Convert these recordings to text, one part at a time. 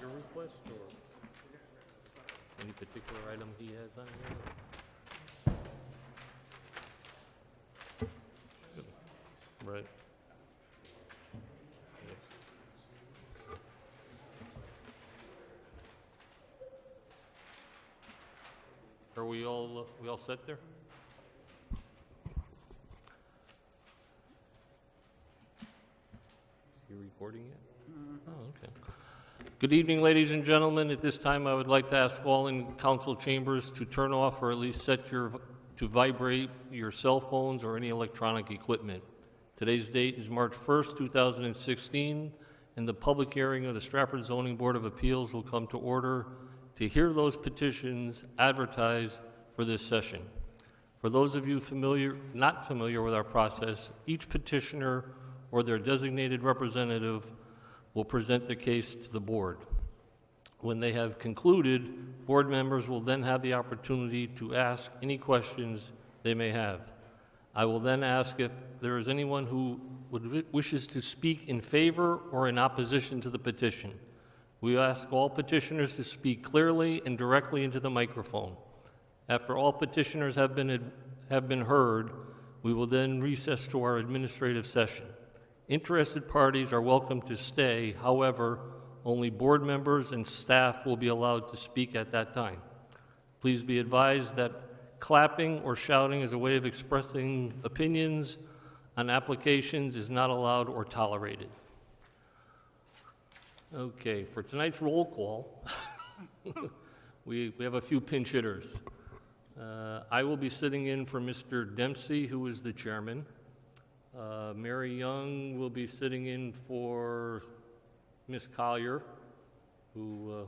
your request, or any particular item he has on here? Right. Yes. Are we all set there? You recording yet? Oh, okay. Good evening, ladies and gentlemen. At this time, I would like to ask all in council chambers to turn off or at least set to vibrate your cell phones or any electronic equipment. Today's date is March 1st, 2016, and the public hearing of the Stratford Zoning Board of Appeals will come to order to hear those petitions advertised for this session. For those of you not familiar with our process, each petitioner or their designated representative will present the case to the board. When they have concluded, board members will then have the opportunity to ask any questions they may have. I will then ask if there is anyone who wishes to speak in favor or in opposition to the petition. We ask all petitioners to speak clearly and directly into the microphone. After all petitioners have been heard, we will then recess to our administrative session. Interested parties are welcome to stay. However, only board members and staff will be allowed to speak at that time. Please be advised that clapping or shouting as a way of expressing opinions on applications is not allowed or tolerated. Okay, for tonight's roll call, we have a few pinch hitters. I will be sitting in for Mr. Dempsey, who is the chairman. Mary Young will be sitting in for Ms. Collier, who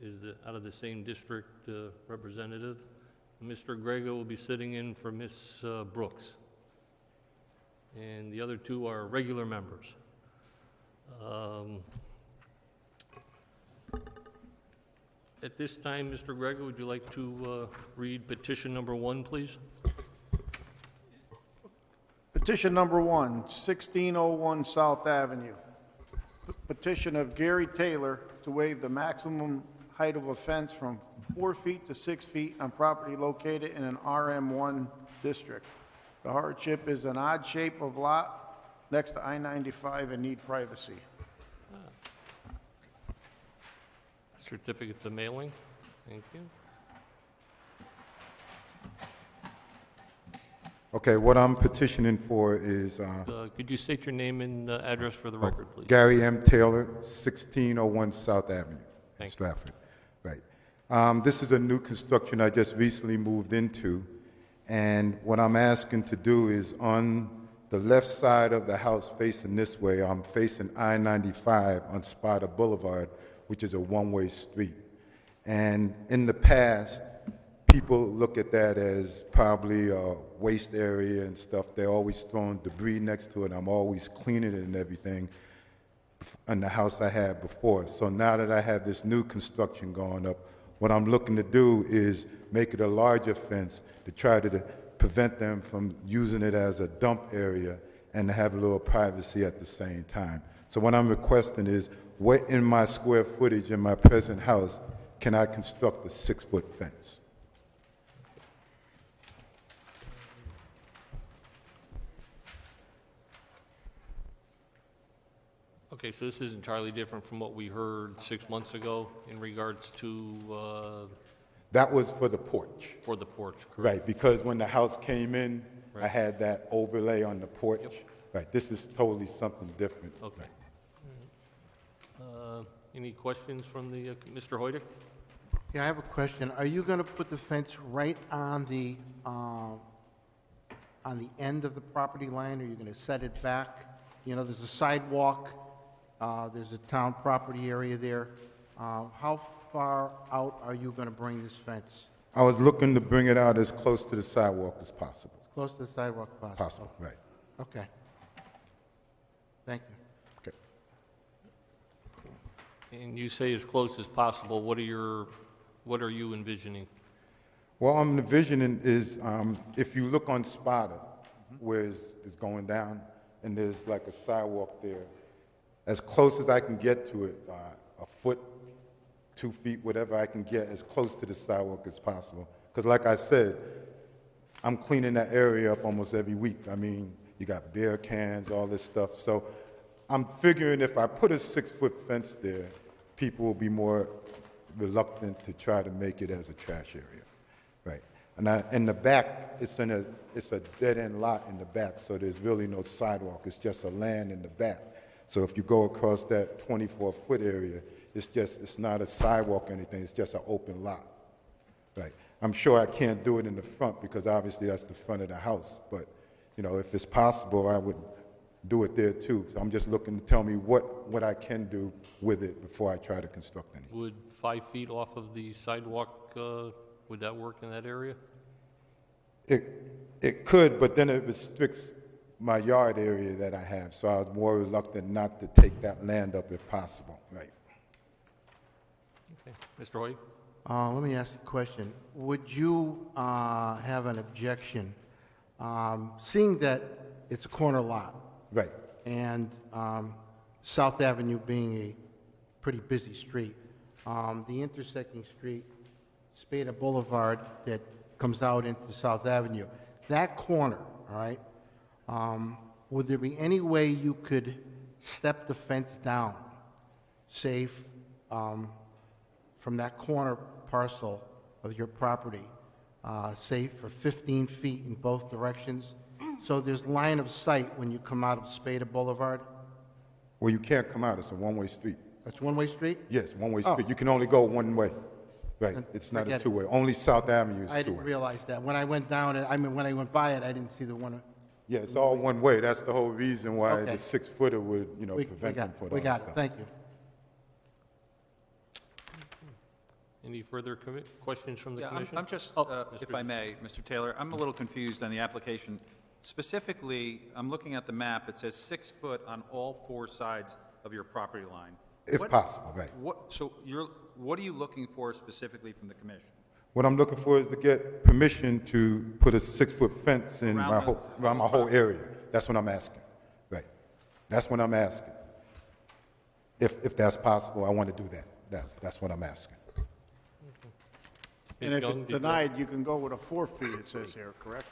is out of the same district representative. Mr. Grego will be sitting in for Ms. Brooks. And the other two are regular members. At this time, Mr. Grego, would you like to read petition number 1, please? Petition number 1, 1601 South Avenue. Petition of Gary Taylor to waive the maximum height of a fence from 4 feet to 6 feet on property located in an RM1 district. The hardship is an odd shape of lot next to I-95 and need privacy. Certificates of mailing. Thank you. Okay, what I'm petitioning for is Could you state your name and address for the record, please? Gary M. Taylor, 1601 South Avenue in Stratford. Right. This is a new construction I just recently moved into, and what I'm asking to do is on the left side of the house facing this way, I'm facing I-95 on Sparta Boulevard, which is a one-way street. And in the past, people look at that as probably a waste area and stuff. They're always throwing debris next to it. I'm always cleaning it and everything in the house I had before. So now that I have this new construction going up, what I'm looking to do is make it a larger fence to try to prevent them from using it as a dump area and to have a little privacy at the same time. So what I'm requesting is, what in my square footage in my present house can I construct a 6-foot fence? Okay, so this is entirely different from what we heard 6 months ago in regards to That was for the porch. for the porch, correct? Right, because when the house came in, I Right. had that overlay on the porch. Right, this is totally something different. Okay. Any questions from the Mr. Hoydick? Yeah, I have a question. Are you going to put the fence right on the end of the property line, or are you going to set it back? You know, there's a sidewalk, there's a town property area there. How far out are you going to bring this fence? I was looking to bring it out as close to the sidewalk as possible. As close to the sidewalk as possible? Possible, right. Okay. Thank you. Okay. And you say as close as possible. What are you envisioning? Well, I'm envisioning is, if you look on Sparta, where it's going down, and there's like a sidewalk there, as close as I can get to it, a foot 2 feet, whatever I can get as close to the sidewalk as possible. Because like I said, I'm cleaning that area up almost every week. I mean, you got beer cans, all this stuff. So I'm figuring if I put a 6-foot fence there, people will be more reluctant to try to make it as a trash area, right? And in the back, it's a dead-end lot in the back, so there's really no sidewalk. It's just a land in the back. So if you go across that 24-foot area, it's not a sidewalk or anything. It's just an open lot, right? I'm sure I can't do it in the front because obviously that's the front of the house. But you know, if it's possible, I would do it there too. So I'm just looking to tell me what I can do with it before I try to construct anything. Would 5 feet off of the sidewalk, would that work in that area? It could, but then it restricts my yard area that I have. So I was more reluctant not to take that land up if possible, right? Okay. Mr. Hoy? Let me ask you a question. Would you have an objection, seeing that it's a corner lot, Right. and South Avenue being a pretty busy street, the intersecting street, Spada Boulevard, that comes out into South Avenue, that corner, all right, would there be any way you could step the fence down, say, from that corner parcel of your property, say for 15 feet in both directions, so there's line of sight when you come out of Spada Boulevard? Well, you can't come out. It's a one-way street. That's one-way street? Yes, one-way Oh. street. You can only go one way. Right. Then It's not a forget it. two-way. Only South Avenue is I didn't two-way. realize that. When I went down, when I went by it, I didn't see the one. Yeah, it's all one way. That's the whole reason why Okay. the 6-footer would, We prevent them from we all got that it. stuff. Thank you. Any further questions from the Yeah, commission? I'm just, Oh, if Mr. I may, Mr. Taylor, I'm a little confused on the application. Specifically, I'm looking at the map, it says 6 foot on all 4 sides of your property line. If possible, right. What are you looking for specifically from the commission? What I'm looking for is to get permission to put a 6-foot fence in around my whole area. That's what I'm asking. Right. That's what I'm asking. If that's possible, I want to do that. That's what I'm asking. And Ms. if Young, it's did you- denied, you can go with a 4 feet, it says here, correct?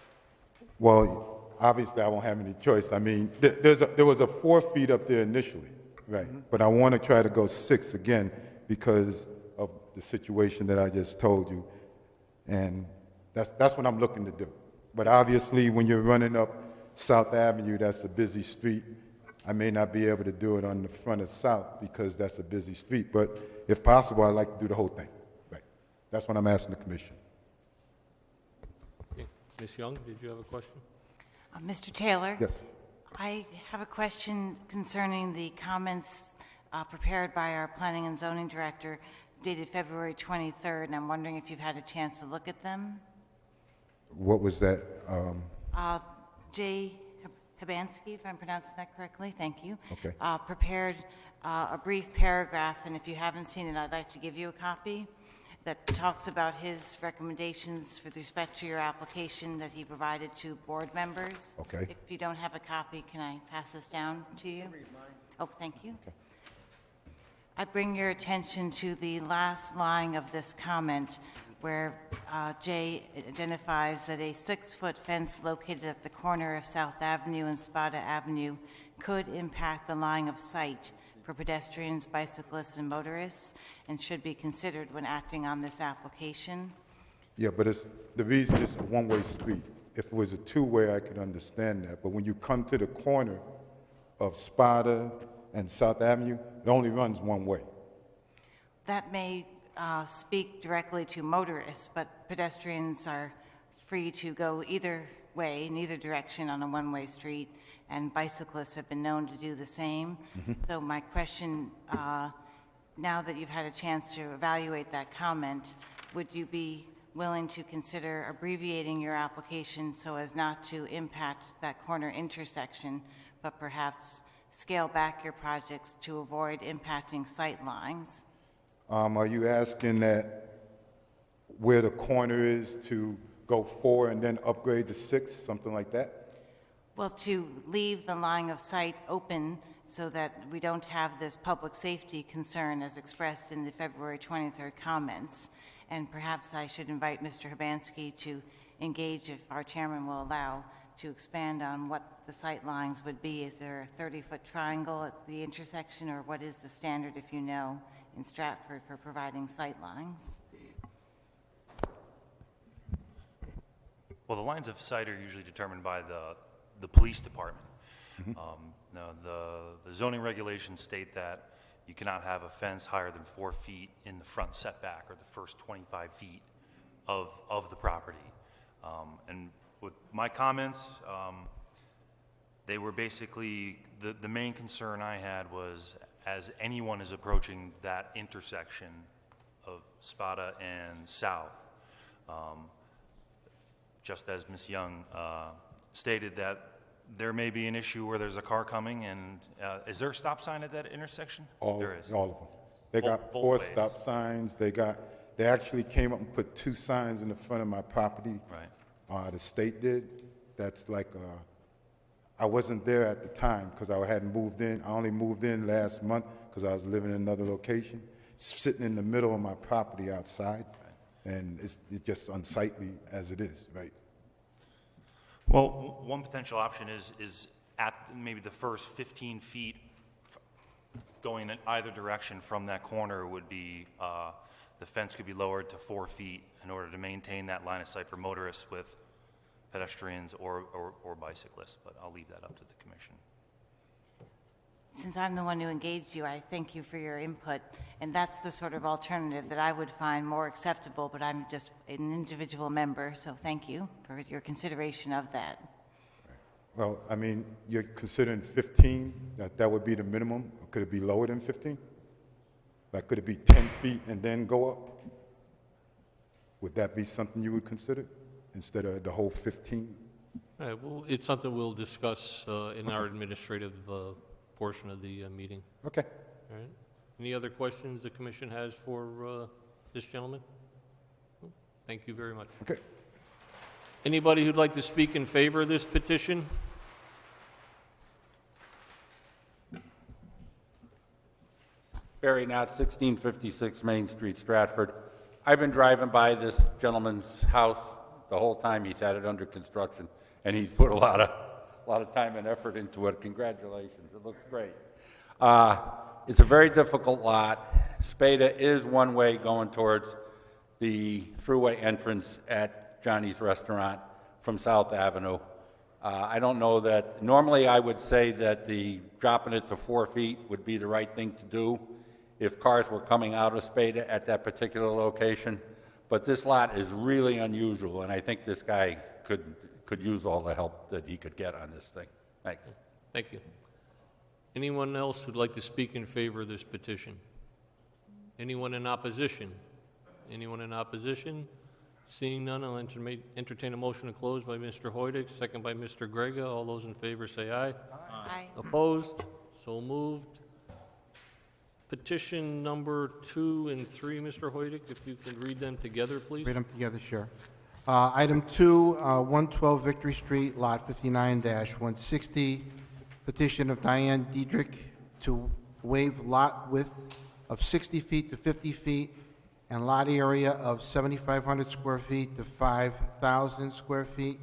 Well, obviously, I won't have any choice. I mean, there was a 4 feet up there initially, right? But I want to try to go 6 again because of the situation that I just told you. And that's what I'm looking to do. But obviously, when you're running up South Avenue, that's a busy street. I may not be able to do it on the front of South because that's a busy street. But if possible, I'd like to do the whole thing. Right. That's what I'm asking the commission. Okay. Ms. Young, did you have a question? Mr. Taylor? Yes. I have a question concerning the comments prepared by our Planning and Zoning Director dated February 23rd, and I'm wondering if you've had a chance to look at them. What was that? Jay Habansky, if I'm pronouncing that correctly, thank you. Okay. Prepared a brief paragraph, and if you haven't seen it, I'd like to give you a copy that talks about his recommendations with respect to your application that he provided to board members. Okay. If you don't have a copy, can I pass this down to you? Oh, thank you. Okay. I bring your attention to the last line of this comment where Jay identifies that a 6-foot fence located at the corner of South Avenue and Spada Avenue could impact the line of sight for pedestrians, bicyclists, and motorists, and should be considered when acting on this application. Yeah, but the reason it's a one-way street. If it was a two-way, I could understand that. But when you come to the corner of Spada and South Avenue, it only runs one way. That may speak directly to motorists, but pedestrians are free to go either way, in either direction on a one-way street, and bicyclists have been known to do the same. So my question, now that you've had a chance to evaluate that comment, would you be willing to consider abbreviating your application so as not to impact that corner intersection, but perhaps scale back your projects to avoid impacting sight lines? Are you asking that where the corner is to go 4 and then upgrade to 6, something like that? Well, to leave the line of sight open so that we don't have this public safety concern as expressed in the February 23rd comments. And perhaps I should invite Mr. Hibansky to engage, if our chairman will allow, to expand on what the sight lines would be. Is there a 30-foot triangle at the intersection, or what is the standard, if you know, in Stratford for providing sight lines? Well, the lines of sight are usually determined by the police department. Now, the zoning regulations state that you cannot have a fence higher than 4 feet in the front setback or the first 25 feet of the property. And with my comments, they were basically, the main concern I had was as anyone is approaching that intersection of Spada and South, just as Ms. Young stated, that there may be an issue where there's a car coming, and is there a stop sign at that intersection? There is. All of them. They got Both 4 ways. stop signs. They actually came up and put 2 signs in the front of my property. Right. The state did. That's like, I wasn't there at the time because I hadn't moved in. I only moved in last month because I was living in another location, sitting in the middle of my property outside. Right. And it's just unsightly as it is, right? Well, one potential option is at maybe the first 15 feet going in either direction from that corner would be, the fence could be lowered to 4 feet in order to maintain that line of sight for motorists with pedestrians or bicyclists, but I'll leave that up to the commission. Since I'm the one who engaged you, I thank you for your input, and that's the sort of alternative that I would find more acceptable, but I'm just an individual member, so thank you for your consideration of that. Well, I mean, you're considering 15, that would be the minimum? Could it be lower than 15? Like, could it be 10 feet and then go up? Would that be something you would consider instead of the whole 15? All right, well, it's something we'll discuss in our administrative portion of the meeting. Okay. All right. Any other questions the commission has for this gentleman? Thank you very much. Okay. Anybody who'd like to speak in favor of this petition? Barry Knott, 1656 Main Street, Stratford. I've been driving by this gentleman's house the whole time he's had it under construction, and he's put a lot of time and effort into it. Congratulations, it looks great. It's a very difficult lot. Spada is one way going towards the thruway entrance at Johnny's Restaurant from South Avenue. I don't know that, normally I would say that dropping it to 4 feet would be the right thing to do if cars were coming out of Spada at that particular location. But this lot is really unusual, and I think this guy could use all the help that he could get on this thing. Thanks. Thank you. Anyone else who'd like to speak in favor of this petition? Anyone in opposition? Anyone in opposition? Seeing none, I'll entertain a motion to close by Mr. Hoydick, second by Mr. Grega. All those in favor say aye. Aye. Opposed? So moved. Petition number 2 and 3, Mr. Hoydick, if you could read them together, please. Read them together, sure. Item 2, 112 Victory Street, Lot 59-160, petition of Diane Diedrich to waive lot width of 60 feet to 50 feet and lot area of 7,500 square feet to 5,000 square feet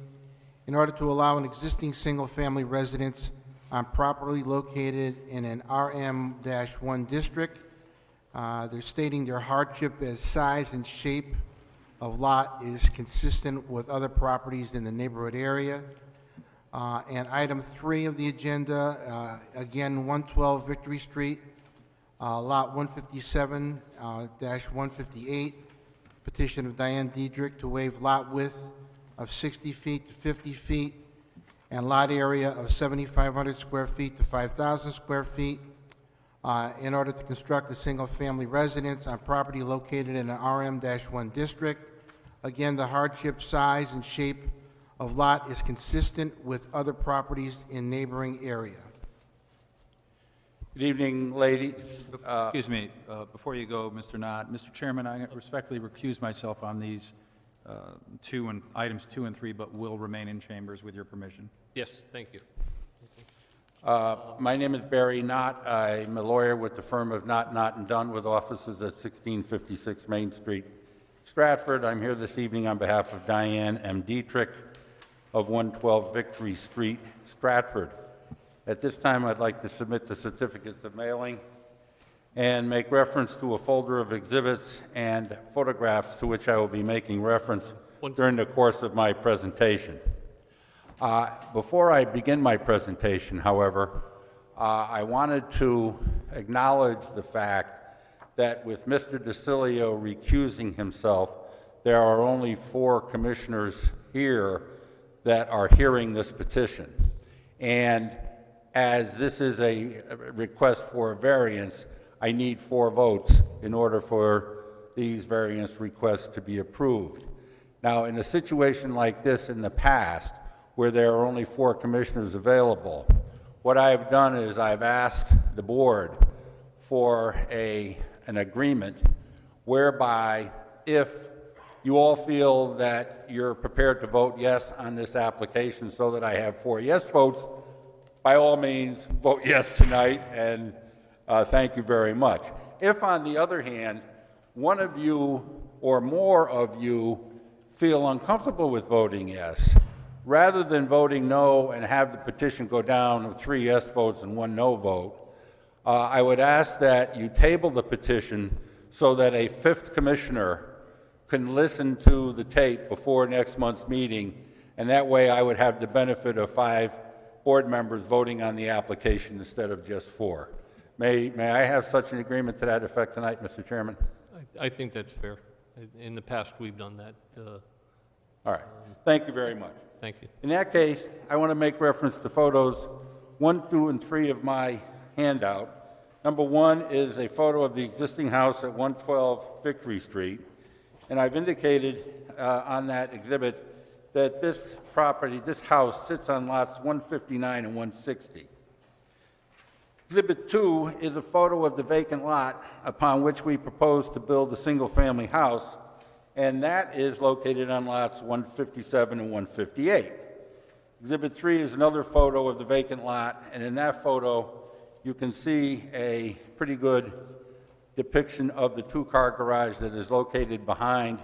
in order to allow an existing single-family residence on property located in an RM-1 district. They're stating their hardship as size and shape of lot is consistent with other properties in the neighborhood area. And item 3 of the agenda, again, 112 Victory Street, lot 157-158, petition of Diane Diedrich to waive lot width of 60 feet to 50 feet and lot area of 7,500 square feet to 5,000 square feet in order to construct a single-family residence on property located in an RM-1 district. Again, the hardship, size, and shape of lot is consistent with other properties in neighboring area. Good evening, ladies. Excuse me, before you go, Mr. Knott, Mr. Chairman, I respectfully recuse myself on these items 2 and 3, but will remain in chambers with your permission. Yes, thank you. My name is Barry Knott. I'm a lawyer with the firm of Knott and Dunn with offices at 1656 Main Street, Stratford. I'm here this evening on behalf of Diane M. Dietrich of 112 Victory Street, Stratford. At this time, I'd like to submit the certificates of mailing and make reference to a folder of exhibits and photographs to which I will be making reference during the course of my presentation. Before I begin my presentation, however, I wanted to acknowledge the fact that with Mr. DeCilio recusing himself, there are only 4 commissioners here that are hearing this petition. And as this is a request for a variance, I need 4 votes in order for these variance requests to be approved. Now, in a situation like this in the past, where there are only 4 commissioners available, what I've done is I've asked the board for an agreement whereby if you all feel that you're prepared to vote yes on this application so that I have 4 yes votes, by all means, vote yes tonight, and thank you very much. If, on the other hand, one of you or more of you feel uncomfortable with voting yes, rather than voting no and have the petition go down with 3 yes votes and 1 no vote, I would ask that you table the petition so that a 5th commissioner can listen to the tape before next month's meeting, and that way I would have the benefit of 5 board members voting on the application instead of just 4. May I have such an agreement to that effect tonight, Mr. Chairman? I think that's fair. In the past, we've done that. All right. Thank you very much. Thank you. In that case, I want to make reference to photos 1, 2, and 3 of my handout. Number 1 is a photo of the existing house at 112 Victory Street, and I've indicated on that exhibit that this property, this house, sits on lots 159 and 160. Exhibit 2 is a photo of the vacant lot upon which we propose to build a single-family house, and that is located on lots 157 and 158. Exhibit 3 is another photo of the vacant lot, and in that photo, you can see a pretty good depiction of the 2-car garage that is located behind,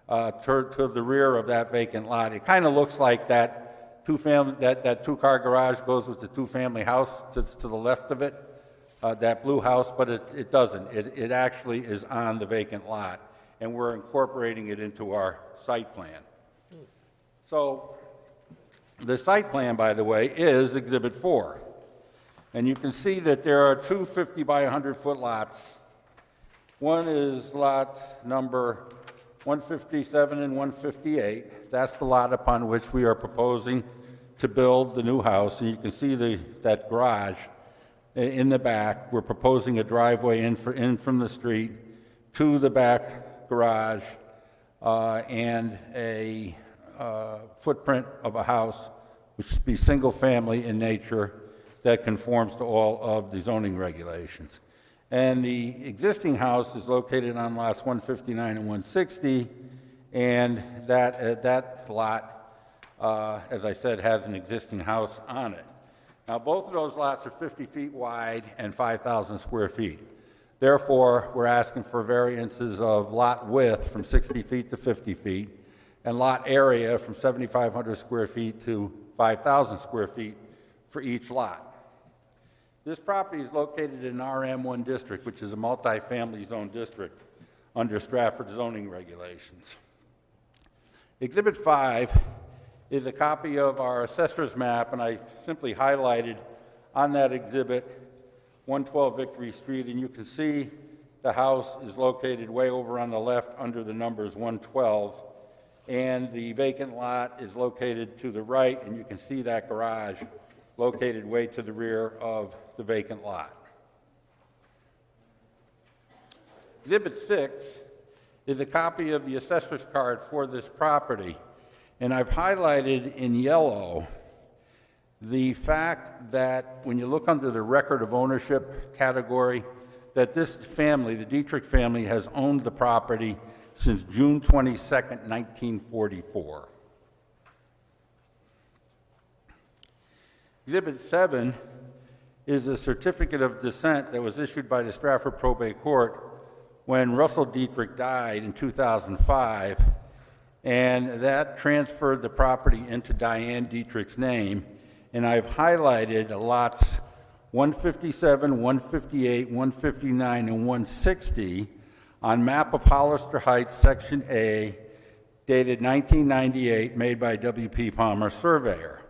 to the rear of that vacant lot. It kind of looks like that 2-car garage goes with the 2-family house to the left of it, that blue house, but it doesn't. It actually is on the vacant lot, and we're incorporating it into our site plan. So the site plan, by the way, is Exhibit 4. And you can see that there are 2 50 by 100-foot lots. One is lot number 157 and 158. That's the lot upon which we are proposing to build the new house. And you can see that garage in the back. We're proposing a driveway in from the street to the back garage and a footprint of a house which would be single-family in nature that conforms to all of the zoning regulations. And the existing house is located on lots 159 and 160, and that lot, as I said, has an existing house on it. Now, both of those lots are 50 feet wide and 5,000 square feet. Therefore, we're asking for variances of lot width from 60 feet to 50 feet, and lot area from 7,500 square feet to 5,000 square feet for each lot. This property is located in RM1 district, which is a multifamily zone district under Stratford zoning regulations. Exhibit 5 is a copy of our assessor's map, and I simply highlighted on that exhibit 112 Victory Street, and you can see the house is located way over on the left under the numbers 112, and the vacant lot is located to the right, and you can see that garage located way to the rear of the vacant lot. Exhibit 6 is a copy of the assessor's card for this property, and I've highlighted in yellow the fact that when you look under the record of ownership category, that this family, the Dietrich family, has owned the property since June 22nd, 1944. Exhibit 7 is a certificate of descent that was issued by the Stratford Probate Court when Russell Dietrich died in 2005, and that transferred the property into Diane Dietrich's name, and I've highlighted lots 157, 158, 159, and 160 on map of Hollister Heights, Section A, dated 1998, made by W.P. Palmer Surveyor.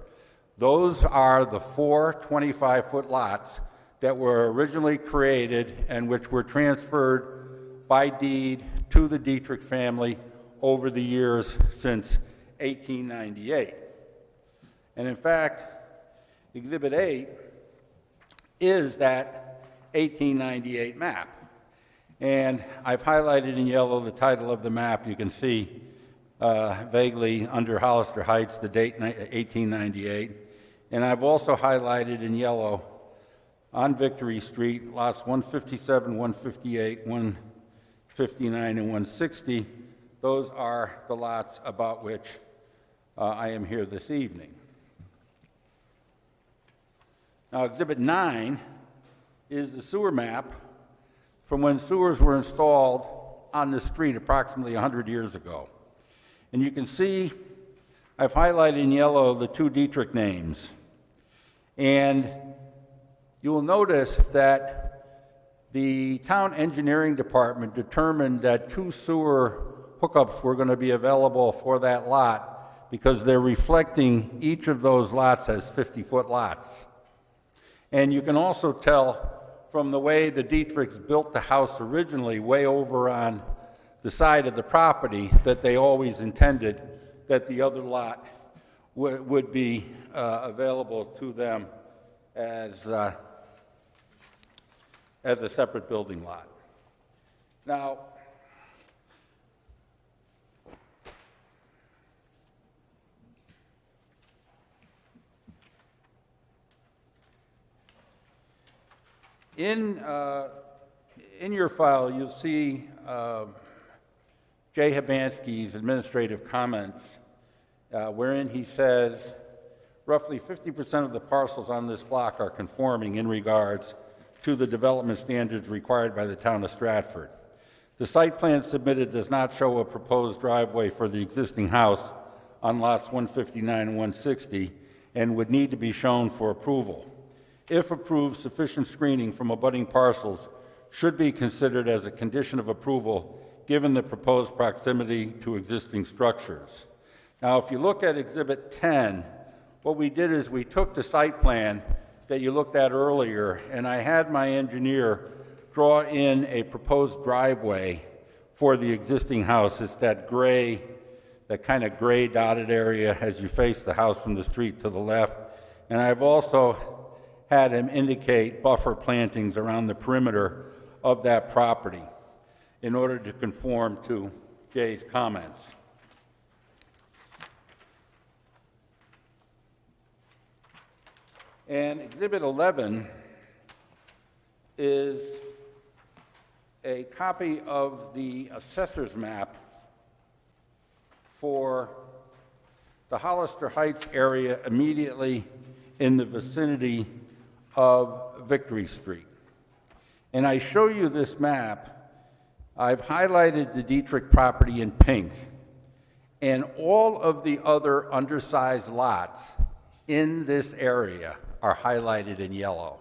Those are the 4 25-foot lots that were originally created and which were transferred by deed to the Dietrich family over the years since 1898. And in fact, Exhibit 8 is that 1898 map. And I've highlighted in yellow the title of the map. You can see vaguely under Hollister Heights the date 1898. And I've also highlighted in yellow on Victory Street lots 157, 158, 159, and 160. Those are the lots about which I am here this evening. Now, Exhibit 9 is the sewer map from when sewers were installed on the street approximately 100 years ago. And you can see I've highlighted in yellow the 2 Dietrich names. And you will notice that the town engineering department determined that 2 sewer hookups were going to be available for that lot because they're reflecting each of those lots as 50-foot lots. And you can also tell from the way the Dietrichs built the house originally, way over on the side of the property, that they always intended that the other lot would be available to them as a separate building lot. Now, in your file, you'll see Jay Habansky's administrative comments, wherein he says roughly 50% of the parcels on this block are conforming in regards to the development standards required by the town of Stratford. The site plan submitted does not show a proposed driveway for the existing house on lots 159 and 160 and would need to be shown for approval. If approved, sufficient screening from abutting parcels should be considered as a condition of approval given the proposed proximity to existing structures. Now, if you look at Exhibit 10, what we did is we took the site plan that you looked at earlier, and I had my engineer draw in a proposed driveway for the existing house. It's that kind of gray dotted area as you face the house from the street to the left. And I've also had him indicate buffer plantings around the perimeter of that property in order to conform to Jay's comments. And Exhibit 11 is a copy of the assessor's map for the Hollister Heights area immediately in the vicinity of Victory Street. And I show you this map. I've highlighted the Dietrich property in pink, and all of the other undersized lots in this area are highlighted in yellow.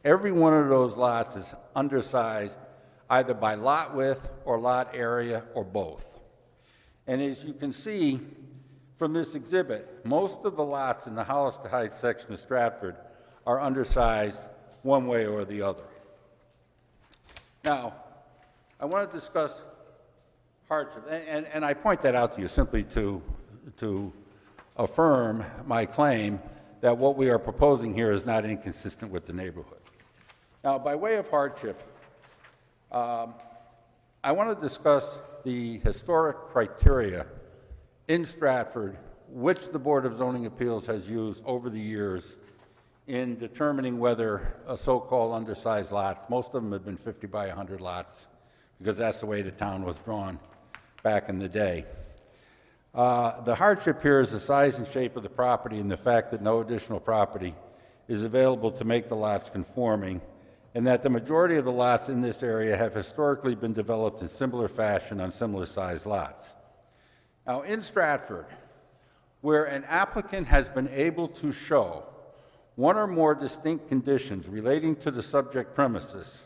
Every one of those lots is undersized either by lot width or lot area or both. And as you can see from this exhibit, most of the lots in the Hollister Heights section of Stratford are undersized one way or the other. Now, I want to discuss hardship, and I point that out to you simply to affirm my claim that what we are proposing here is not inconsistent with the neighborhood. Now, by way of hardship, I want to discuss the historic criteria in Stratford, which the Board of Zoning Appeals has used over the years in determining whether a so-called undersized lot, most of them have been 50 by 100 lots, because that's the way the town was drawn back in the day. The hardship here is the size and shape of the property and the fact that no additional property is available to make the lots conforming, and that the majority of the lots in this area have historically been developed in similar fashion on similar-sized lots. Now, in Stratford, where an applicant has been able to show one or more distinct conditions relating to the subject premises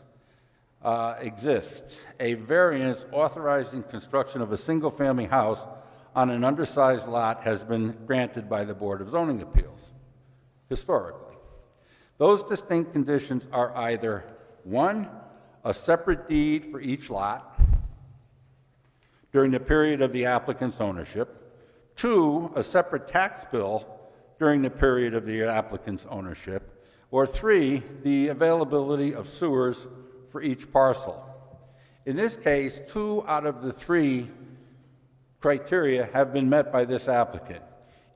exists, a variance authorizing construction of a single-family house on an undersized lot has been granted by the Board of Zoning Appeals, historically. Those distinct conditions are either, 1, a separate deed for each lot during the period of the applicant's ownership, 2, a separate tax bill during the period of the applicant's ownership, or 3, the availability of sewers for each parcel. In this case, 2 out of the 3 criteria have been met by this applicant.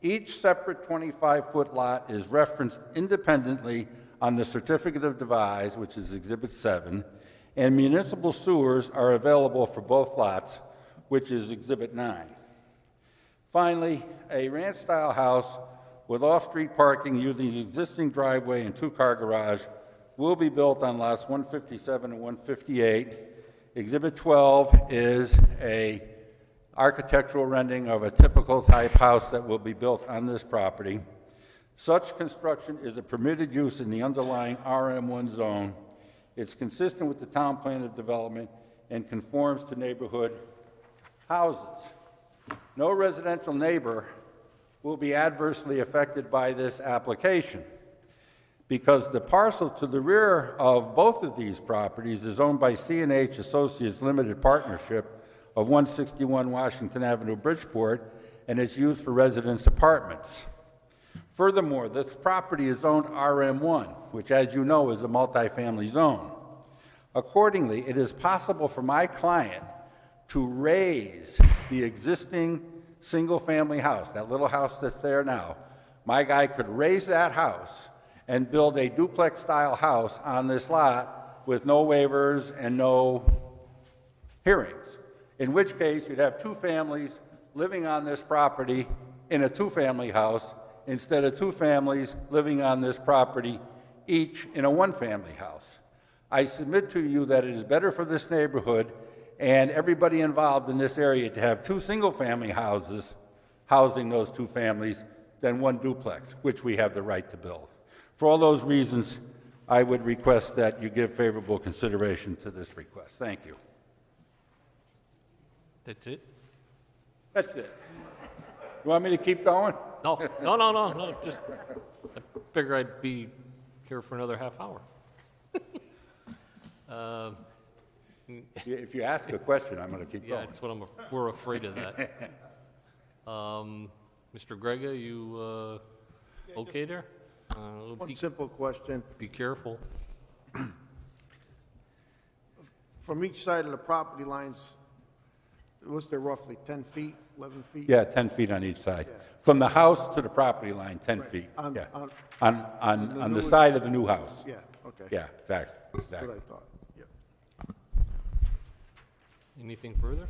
Each separate 25-foot lot is referenced independently on the Certificate of Devise, which is Exhibit 7, and municipal sewers are available for both lots, which is Exhibit 9. Finally, a ranch-style house with off-street parking using the existing driveway and 2-car garage will be built on lots 157 and 158. Exhibit 12 is a architectural rendering of a typical type house that will be built on this property. Such construction is a permitted use in the underlying RM1 zone. It's consistent with the town plan of development and conforms to neighborhood houses. No residential neighbor will be adversely affected by this application because the parcel to the rear of both of these properties is owned by C&H Associates Limited Partnership of 161 Washington Avenue, Bridgeport, and is used for residence apartments. Furthermore, this property is zoned RM1, which, as you know, is a multifamily zone. Accordingly, it is possible for my client to raise the existing single-family house, that little house that's there now. My guy could raise that house and build a duplex-style house on this lot with no waivers and no hearings, in which case you'd have 2 families living on this property in a 2-family house instead of 2 families living on this property each in a 1-family house. I submit to you that it is better for this neighborhood and everybody involved in this area to have 2 single-family houses housing those 2 families than 1 duplex, which we have the right to build. For all those reasons, I would request that you give favorable consideration to this request. Thank you. That's it? That's it. You want me to keep going? No, just, I figure I'd be here for another half hour. If you ask a question, I'm going to keep Yeah, going. that's what we're afraid of that. Mr. Grega, you okay there? One simple question. Be careful. From each side of the property lines, was there roughly 10 feet, 11 feet? Yeah, 10 feet on each side. From the house to the property line, 10 feet. On- Yeah. on- On the side of the new house. Yeah, okay. Yeah, exactly. That's what I thought, yeah. Anything further?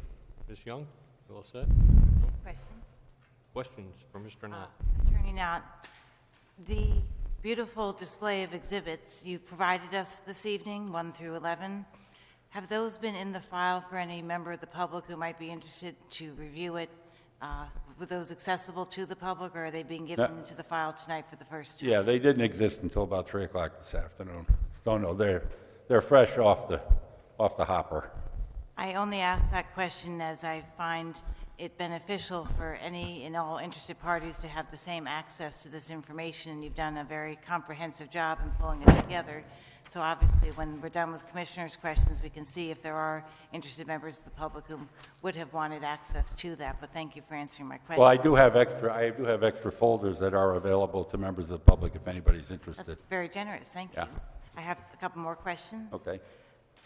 Ms. Young, you all set? Questions? Questions for Mr. Knott? Attorney Knott, the beautiful display of exhibits you provided us this evening, 1 through 11, have those been in the file for any member of the public who might be interested to review it? Were those accessible to the public, or are they being given into the file tonight for the first time? Yeah, they didn't exist until about 3 o'clock this afternoon. So no, they're fresh off the hopper. I only ask that question as I find it beneficial for any and all interested parties to have the same access to this information, and you've done a very comprehensive job in pulling it together. So obviously, when we're done with commissioners' questions, we can see if there are interested members of the public who would have wanted access to that. But thank you for answering my question. Well, I do have extra folders that are available to members of the public if anybody's interested. That's very generous. Thank you. Yeah. I have a couple more questions. Okay.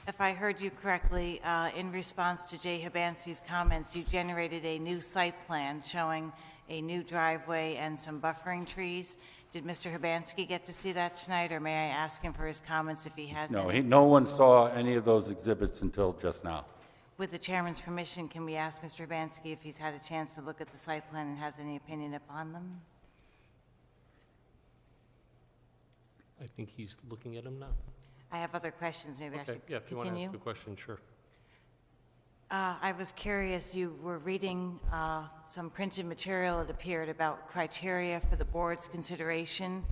If I heard you correctly, in response to Jay Hibansky's comments, you generated a new site plan showing a new driveway and some buffering trees. Did Mr. Hibansky get to see that tonight, or may I ask him for his comments if he has No, any? no one saw any of those exhibits until just now. with the chairman's permission, can we ask Mr. Urbanski if he's had a chance to look at the site plan and has any opinion upon them? I think he's looking at them now. I have other questions, maybe I Okay, should yeah, if you want to continue. ask the question, sure. I was curious, you were reading some printed material, it appeared, about criteria for the board's consideration.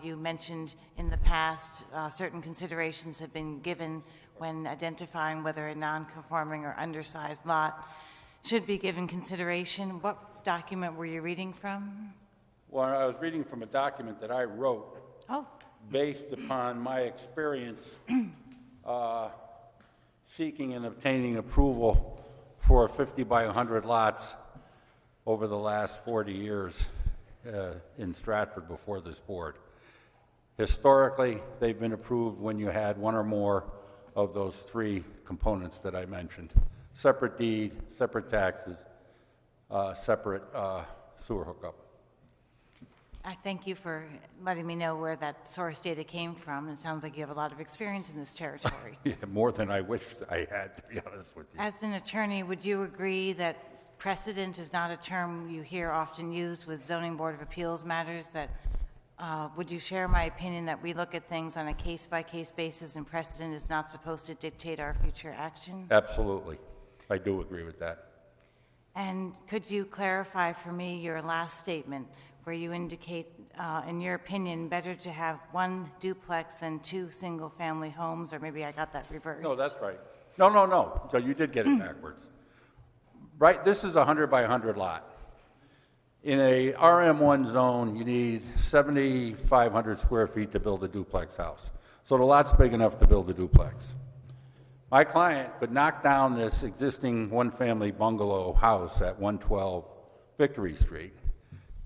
You mentioned in the past certain considerations have been given when identifying whether a non-conforming or undersized lot should be given consideration. What document were you reading from? Well, I was reading from a document that I wrote Oh, based upon my experience seeking and obtaining approval for 50 by 100 lots over the last 40 years in Stratford before this board. Historically, they've been approved when you had one or more of those three components that I mentioned: separate deed, separate taxes, separate sewer hookup. I thank you for letting me know where that source data came from. It sounds like you have a lot of experience in this territory. Yeah, more than I wished I had, to be honest with you. As an attorney, would you agree that precedent is not a term you hear often used with zoning board of appeals matters? That would you share my opinion that we look at things on a case-by-case basis and precedent is not supposed to dictate our future action? Absolutely. I do agree with that. And could you clarify for me your last statement where you indicate, in your opinion, better to have one duplex than two single-family homes, or maybe I got that reversed? No, that's right. No. So you did get it backwards. Right, this is a 100 by 100 lot. In a RM1 zone, you need 7,500 square feet to build a duplex house. So the lot's big enough to build a duplex. My client could knock down this existing one-family bungalow house at 112 Victory Street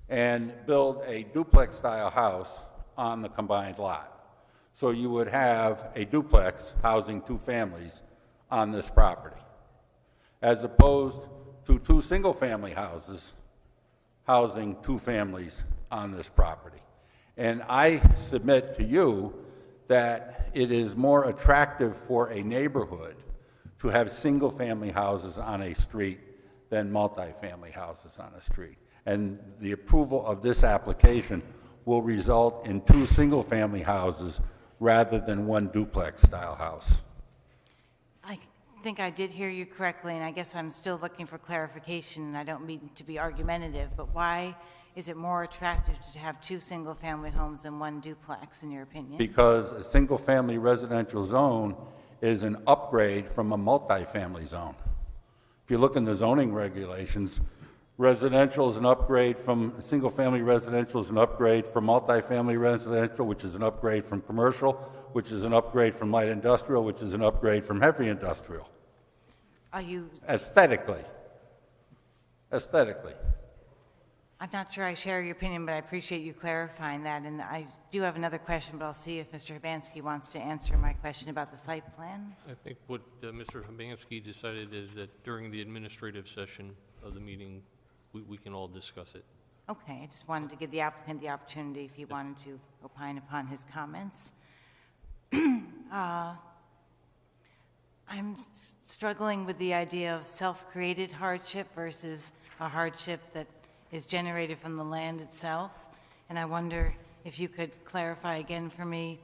and build a duplex-style house on the combined lot. So you would have a duplex housing two families on this property, as opposed to two single-family houses housing two families on this property. And I submit to you that it is more attractive for a neighborhood to have single-family houses on a street than multifamily houses on a street. And the approval of this application will result in two single-family houses rather than one duplex-style house. I think I did hear you correctly, and I guess I'm still looking for clarification, and I don't mean to be argumentative, but why is it more attractive to have two single-family homes than one duplex, in your opinion? Because a single-family residential zone is an upgrade from a multifamily zone. If you look in the zoning regulations, residential is an upgrade from, single-family residential is an upgrade from multifamily residential, which is an upgrade from commercial, which is an upgrade from light industrial, which is an upgrade from heavy industrial. Are you, Aesthetically. I'm not sure I share your opinion, but I appreciate you clarifying that, and I do have another question, but I'll see if Mr. Urbanski wants to answer my question about the site plan. I think what Mr. Hibansky decided is that during the administrative session of the meeting, we can all discuss it. Okay, I just wanted to give the applicant the opportunity if he wanted to opine upon his comments. I'm struggling with the idea of self-created hardship versus a hardship that is generated from the land itself. And I wonder if you could clarify again for me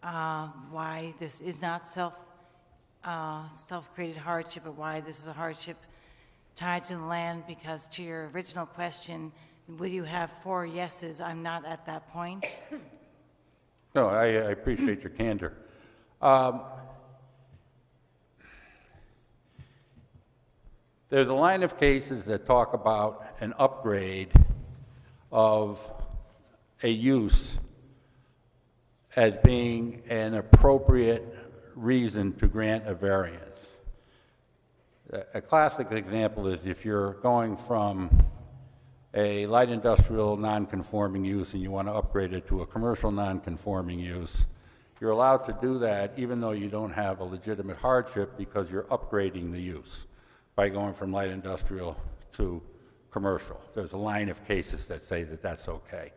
why this is not self-created hardship, or why this is a hardship tied to the land, because to your original question, will you have 4 yeses? I'm not at that point. No, I appreciate your candor. There's a line of cases that talk about an upgrade of a use as being an appropriate reason to grant a variance. A classic example is if you're going from a light industrial non-conforming use and you want to upgrade it to a commercial non-conforming use, you're allowed to do that even though you don't have a legitimate hardship, because you're upgrading the use by going from light industrial to commercial. There's a line of cases that say that that's okay.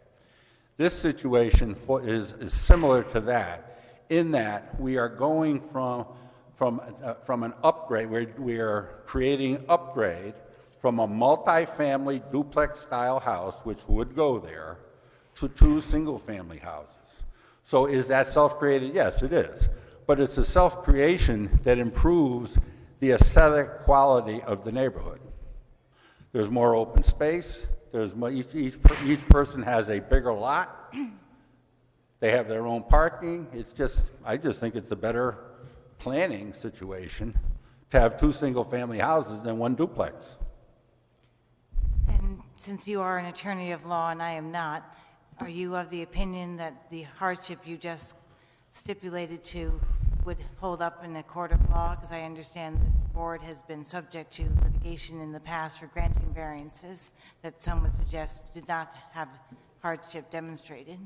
This situation is similar to that, in that we are going from an upgrade. We're creating upgrade from a multi-family duplex-style house, which would go there, to 2 single-family houses. So is that self-created? Yes, it is. But it's a self-creation that improves the aesthetic quality of the neighborhood. There's more open space. Each person has a bigger lot. They have their own parking. I just think it's a better planning situation to have 2 single-family houses than 1 duplex. And since you are an attorney of law and I am not, are you of the opinion that the hardship you just stipulated to would hold up in a court of law? Because I understand this board has been subject to litigation in the past for granting variances that some would suggest did not have hardship demonstrated.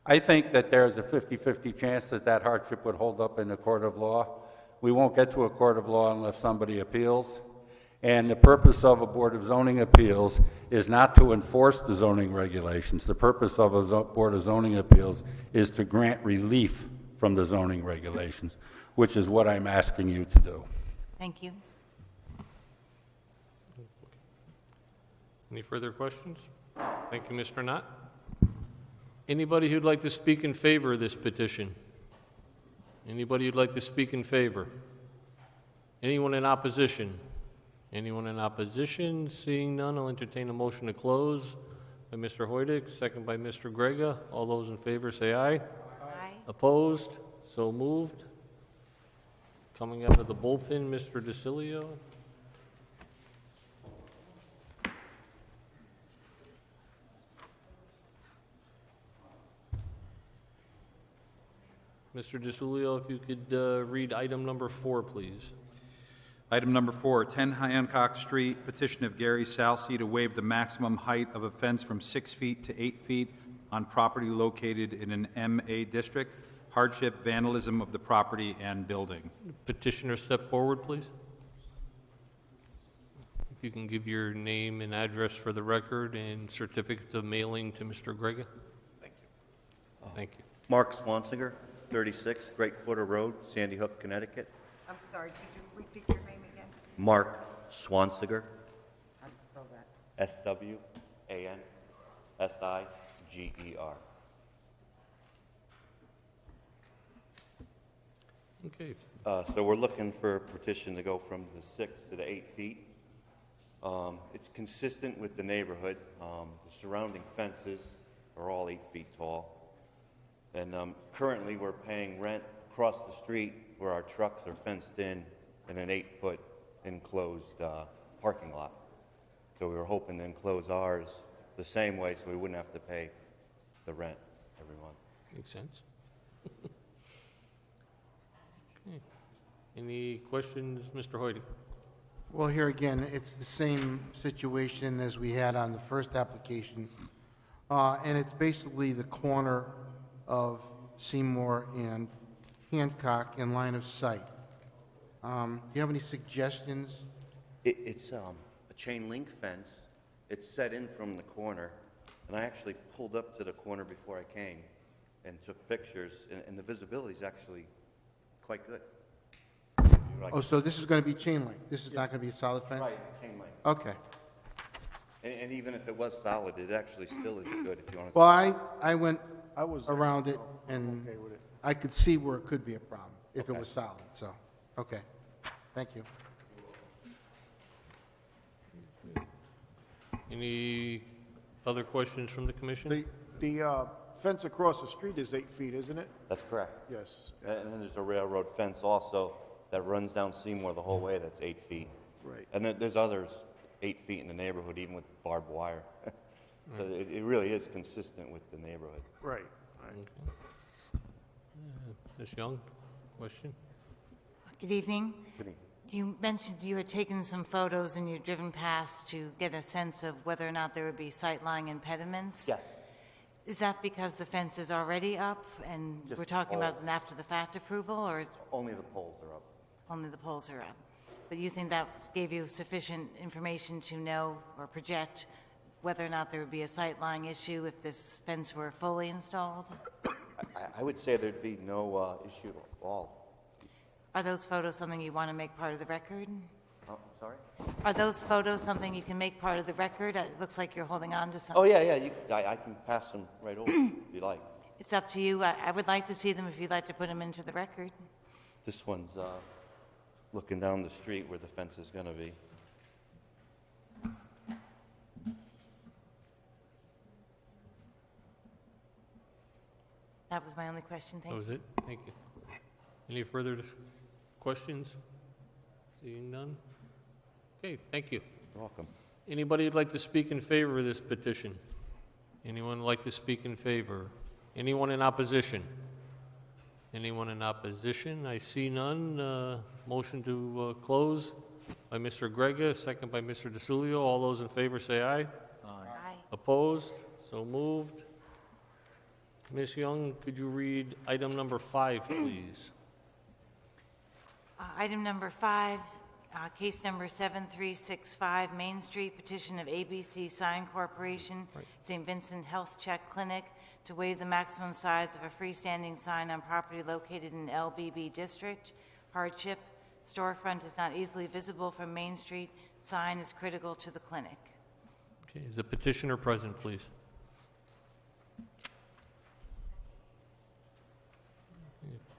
I think that there's a 50-50 chance that that hardship would hold up in a court of law. We won't get to a court of law unless somebody appeals. And the purpose of a Board of Zoning Appeals is not to enforce the zoning regulations. The purpose of a Board of Zoning Appeals is to grant relief from the zoning regulations, which is what I'm asking you to do. Thank you. Any further questions? Thank you, Mr. Knott. Anybody who'd like to speak in favor of this petition? Anybody who'd like to speak in favor? Anyone in opposition? Anyone in opposition? Seeing none, I'll entertain a motion to close by Mr. Hoydick, second by Mr. Grega. All those in favor say aye. Aye. Opposed? So moved. Coming out of the bullpen, Mr. DeCilio. Mr. DeCilio, if you could read item number 4, please. Item number 4, 10 Hancock Street, petition of Gary Salcy to waive the maximum height of a fence from 6 feet to 8 feet on property located in an MA district. Hardship, vandalism of the property and building. Petitioner, step forward, please. If you can give your name and address for the record and certificates of mailing to Mr. Grega. Thank you. Thank you. Mark Swansinger, 36 Great Quarter Road, Sandy Hook, Connecticut. I'm sorry, could you repeat your name again? Mark Swansiger, How do you spell that? S-W-A-N-S-I-G-E-R. Okay. So we're looking for a petition to go from the 6 to the 8 feet. It's consistent with the neighborhood. The surrounding fences are all 8 feet tall. And currently, we're paying rent across the street where our trucks are fenced in an 8-foot enclosed parking lot. So we were hoping to enclose ours the same way so we wouldn't have to pay the rent every month. Makes sense. Okay. Any questions, Mr. Hoyt? Well, here again, it's the same situation as we had on the first application, and it's basically the corner of Seymour and Hancock in line of sight. Do you have any suggestions? It's a chain link fence. It's set in from the corner, and I actually pulled up to the corner before I came and took pictures, and the visibility is actually quite good. Oh, so this is going to be chain link? This is not going to be a solid fence? Right, chain link. Okay. And even if it was solid, it actually still is good if you want to. Well, I went I was around it, and okay with it. I could see where it could be a problem if it Okay. was solid, so, okay. Thank you. Any other questions from the commission? The fence across the street is 8 feet, isn't it? That's correct. Yes. And then there's a railroad fence also that runs down Seymour the whole way, that's 8 feet. Right. And then there's others 8 feet in the neighborhood, even with barbed wire. So it really is consistent with the neighborhood. Right. Ms. Young, question? Good evening. Good evening. You mentioned you had taken some photos and you'd driven past to get a sense of whether or not there would be sightline impediments. Yes. Is that because the fence is already up and Just we're talking about poles. an after-the-fact approval, or Only the poles are up. only the poles are up? But you think that gave you sufficient information to know or project whether or not there would be a sightline issue if this fence were fully installed? I would say there'd be no issue at all. Are those photos something you want to make part of the record? Oh, sorry? Are those photos something you can make part of the record? It looks like you're holding on to Oh, something. yeah, I can pass them right over if you like. It's up to you. I would like to see them if you'd like to put them into the record. This one's looking down the street where the fence is going to be. That was my only question. Thank That you. was it? Thank you. Any further questions? Seeing none? Okay, thank you. You're welcome. Anybody who'd like to speak in favor of this petition? Anyone like to speak in favor? Anyone in opposition? Anyone in opposition? I see none. Motion to close by Mr. Grega, second by Mr. DeSulio. All those in favor say aye. Aye. Opposed? So moved. Ms. Young, could you read item number 5, please? Item number 5, case number 7365, Main Street, petition of ABC Sign Corporation, St. Vincent Health Check Clinic, to waive the maximum size of a freestanding sign on property located in LBB District. Hardship, storefront is not easily visible from Main Street. Sign is critical to the clinic. Okay, is the petitioner present, please?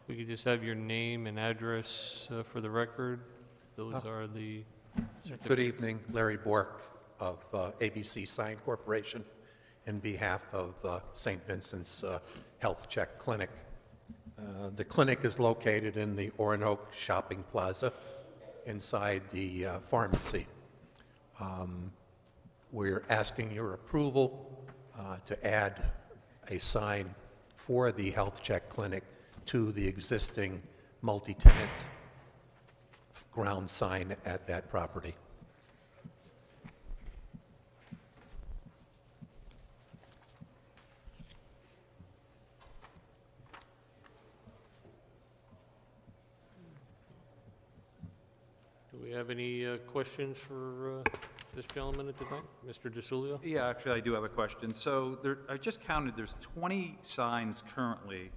If we could just have your name and address for the record. Those are the... Good evening, Larry Bork of ABC Sign Corporation, in behalf of St. Vincent's Health Check Clinic. The clinic is located in the Oronoque Shopping Plaza inside the pharmacy. We're asking your approval to add a sign for the Health Check Clinic to the existing multi-tenant ground sign at that property. Do we have any questions for this gentleman at the time? Mr. DeSulio? Yeah, actually, I do have a question. So I just counted, there's 20 signs currently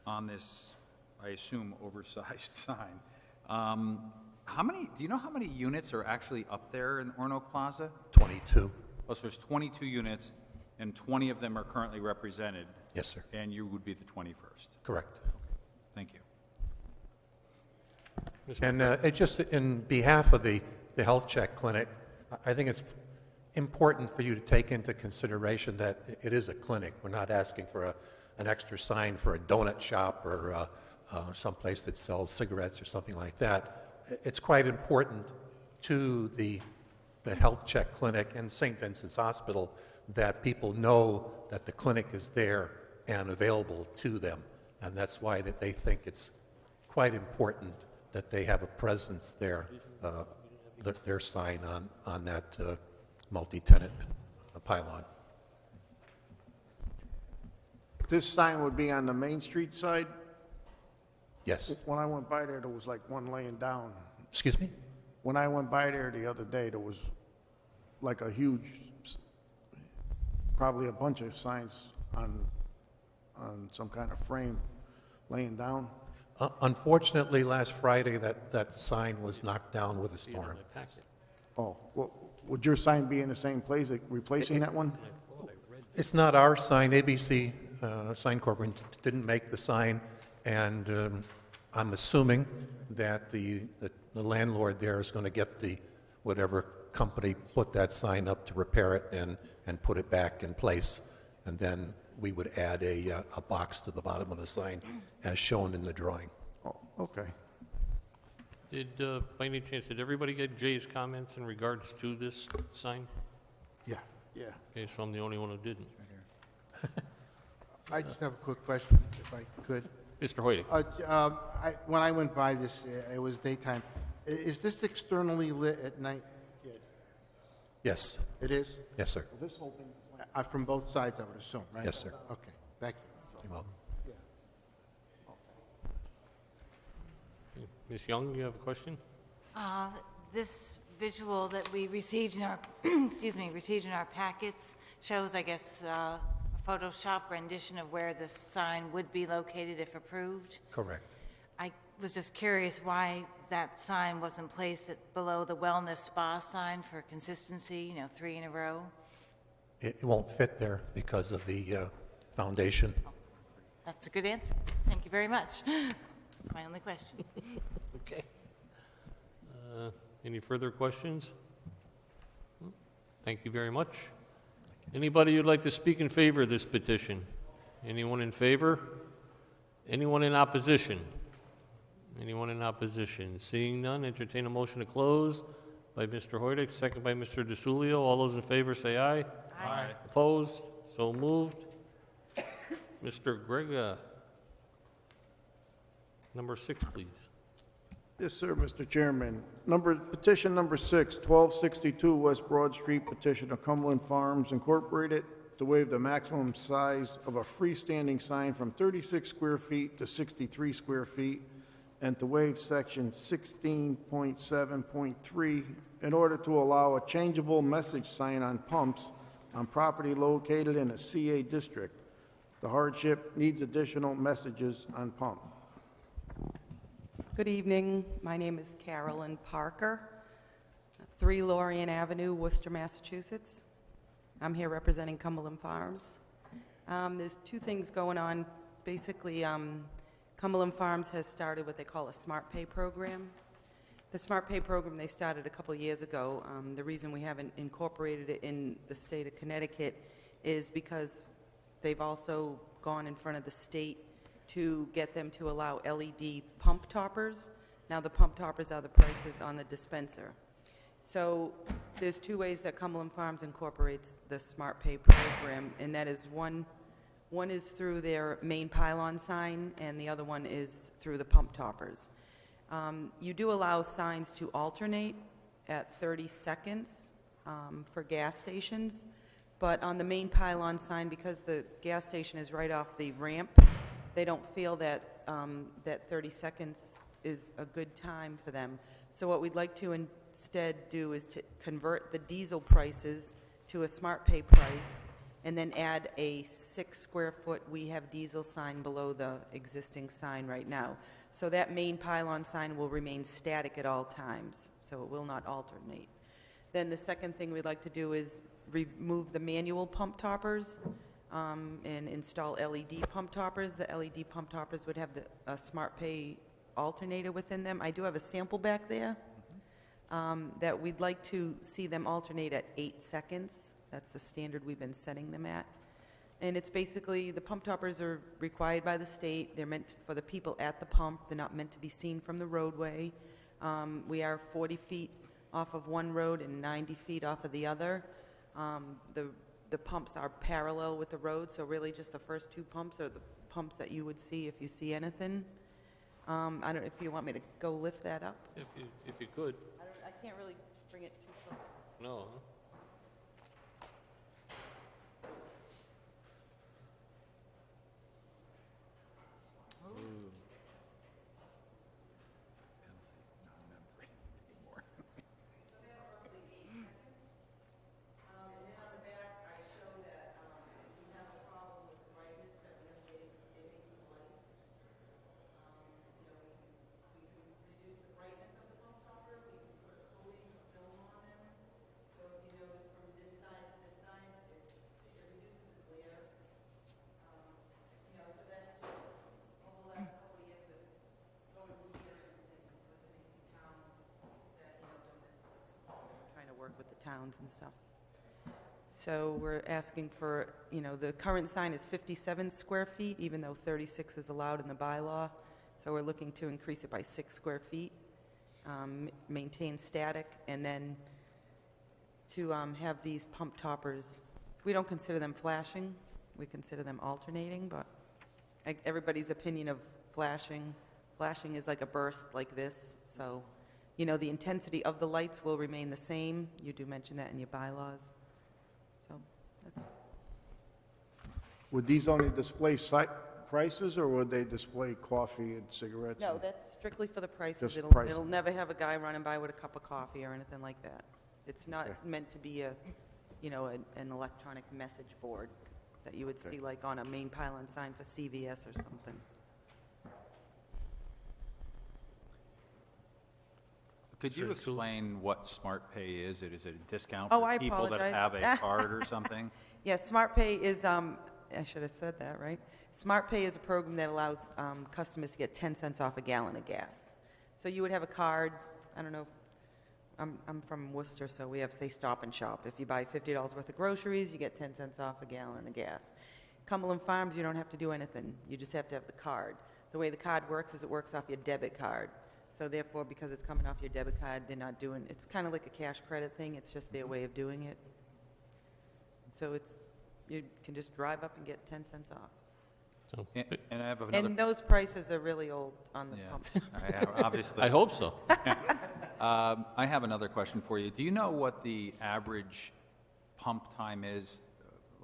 on this, I assume, oversized sign. How many, do you know how many units are actually up there in Oronoque Plaza? 22. Oh, so there's 22 units, and 20 of them are currently represented, Yes, sir. and you would be the 21st. Correct. Thank you. And it just in behalf of the Health Check Clinic, I think it's important for you to take into consideration that it is a clinic. We're not asking for an extra sign for a donut shop or someplace that sells cigarettes or something like that. It's quite important to the Health Check Clinic and St. Vincent's Hospital that people know that the clinic is there and available to them. And that's why that they think it's quite important that they have a presence there, their sign on that multi-tenant pylon. This sign would be on the Main Street side? Yes. When I went by there was like one laying down. Excuse me? When I went by there the other day, there was like a huge, probably a bunch of signs on some kind of frame laying down. Unfortunately, last Friday, that sign was knocked down with a storm. Oh, well, would your sign be in the same place, like replacing that one? It's not our sign. ABC Sign Corporation didn't make the sign, and I'm assuming that the landlord there is going to get whatever company put that sign up to repair it and put it back in place, and then we would add a box to the bottom of the sign as shown in the drawing. Oh, okay. Did, by any chance, did everybody get Jay's comments in regards to this sign? Yeah, yeah. Okay, so I'm the only one who didn't. I just have a quick question, if I could. Mr. Hoyt? When I went by this, it was daytime. Is this externally lit at night? Yes. It is? Yes, sir. From both sides, I would assume, right? Yes, sir. Okay, thank you. You're welcome. Ms. Young, you have a question? This visual that we received in our, received in our packets shows, I guess, a Photoshop rendition of where the sign would be located if approved. Correct. I was just curious why that sign wasn't placed below the wellness spa sign for consistency, 3 in a row. It won't fit there because of the foundation. That's a good answer. Thank you very much. That's my only question. Okay. Any further questions? Thank you very much. Anybody who'd like to speak in favor of this petition? Anyone in favor? Anyone in opposition? Anyone in opposition? Seeing none, entertain a motion to close by Mr. Hoydick, second by Mr. DeSulio. All those in favor say aye. Aye. Opposed? So moved. Mr. Grega, number 6, please. Yes, sir, Mr. Chairman. Petition number 6, 1262 West Broad Street, petition of Cumberland Farms Incorporated to waive the maximum size of a freestanding sign from 36 square feet to 63 square feet, and to waive section 16.7.3 in order to allow a changeable message sign on pumps on property located in a CA district. The hardship needs additional messages on pump. Good evening. My name is Carolyn Parker, 3 Lorien Avenue, Worcester, Massachusetts. I'm here representing Cumberland Farms. There's 2 things going on. Basically, Cumberland Farms has started what they call a Smart Pay program. The Smart Pay program they started a couple of years ago. The reason we haven't incorporated it in the state of Connecticut is because they've also gone in front of the state to get them to allow LED pump toppers. Now, the pump toppers are the prices on the dispenser. So there's 2 ways that Cumberland Farms incorporates the Smart Pay program, and that is one is through their main pylon sign, and the other one is through the pump toppers. You do allow signs to alternate at 30 seconds for gas stations, but on the main pylon sign, because the gas station is right off the ramp, they don't feel that that 30 seconds is a good time for them. So what we'd like to instead do is to convert the diesel prices to a Smart Pay price, and then add a 6 square foot We Have Diesel sign below the existing sign right now. So that main pylon sign will remain static at all times, so it will not alternate. Then the second thing we'd like to do is remove the manual pump toppers and install LED pump toppers. The LED pump toppers would have a Smart Pay alternator within them. I do have a sample back there that we'd like to see them alternate at 8 seconds. That's the standard we've been setting them at. And it's basically, the pump toppers are required by the state. They're meant for the people at the pump. They're not meant to be seen from the roadway. We are 40 feet off of one road and 90 feet off of the other. The pumps are parallel with the road, so really just the first 2 pumps are the pumps that you would see if you see anything. I don't know if you want me to go lift that up. If you could. I can't really bring it too close. No. Huh? With the towns and stuff. So we're asking for, the current sign is 57 square feet, even though 36 is allowed in the bylaw. So we're looking to increase it by 6 square feet, maintain static, and then to have these pump toppers. We don't consider them flashing. We consider them alternating, but everybody's opinion of flashing is like a burst like this, so the intensity of the lights will remain the same. You do mention that in your bylaws. So that's... Would these only display prices, or would they display coffee and cigarettes? No, that's strictly for the prices. Just It'll pricing. never have a guy running by with a cup of coffee or anything like that. It's not meant to be an electronic message board that you would see like on a main pylon sign for CVS or something. Could you explain what Smart Pay is? Is it a discount Oh, for I people that apologize. have a card or something? Yes, Smart Pay is, I should have said that, right? Smart Pay is a program that allows customers to get 10 cents off a gallon of gas. So you would have a card, I don't know, I'm from Worcester, so we have, say, Stop and Shop. If you buy $50 worth of groceries, you get 10 cents off a gallon of gas. Cumberland Farms, you don't have to do anything. You just have to have the card. The way the card works is it works off your debit card. So therefore, because it's coming off your debit card, they're not doing, it's kind of like a cash credit thing. It's just their way of doing it. So you can just drive up and get 10 cents off. So, And I have another... And those prices are really old on the pump. Obviously. I hope so. I have another question for you. Do you know what the average pump time is,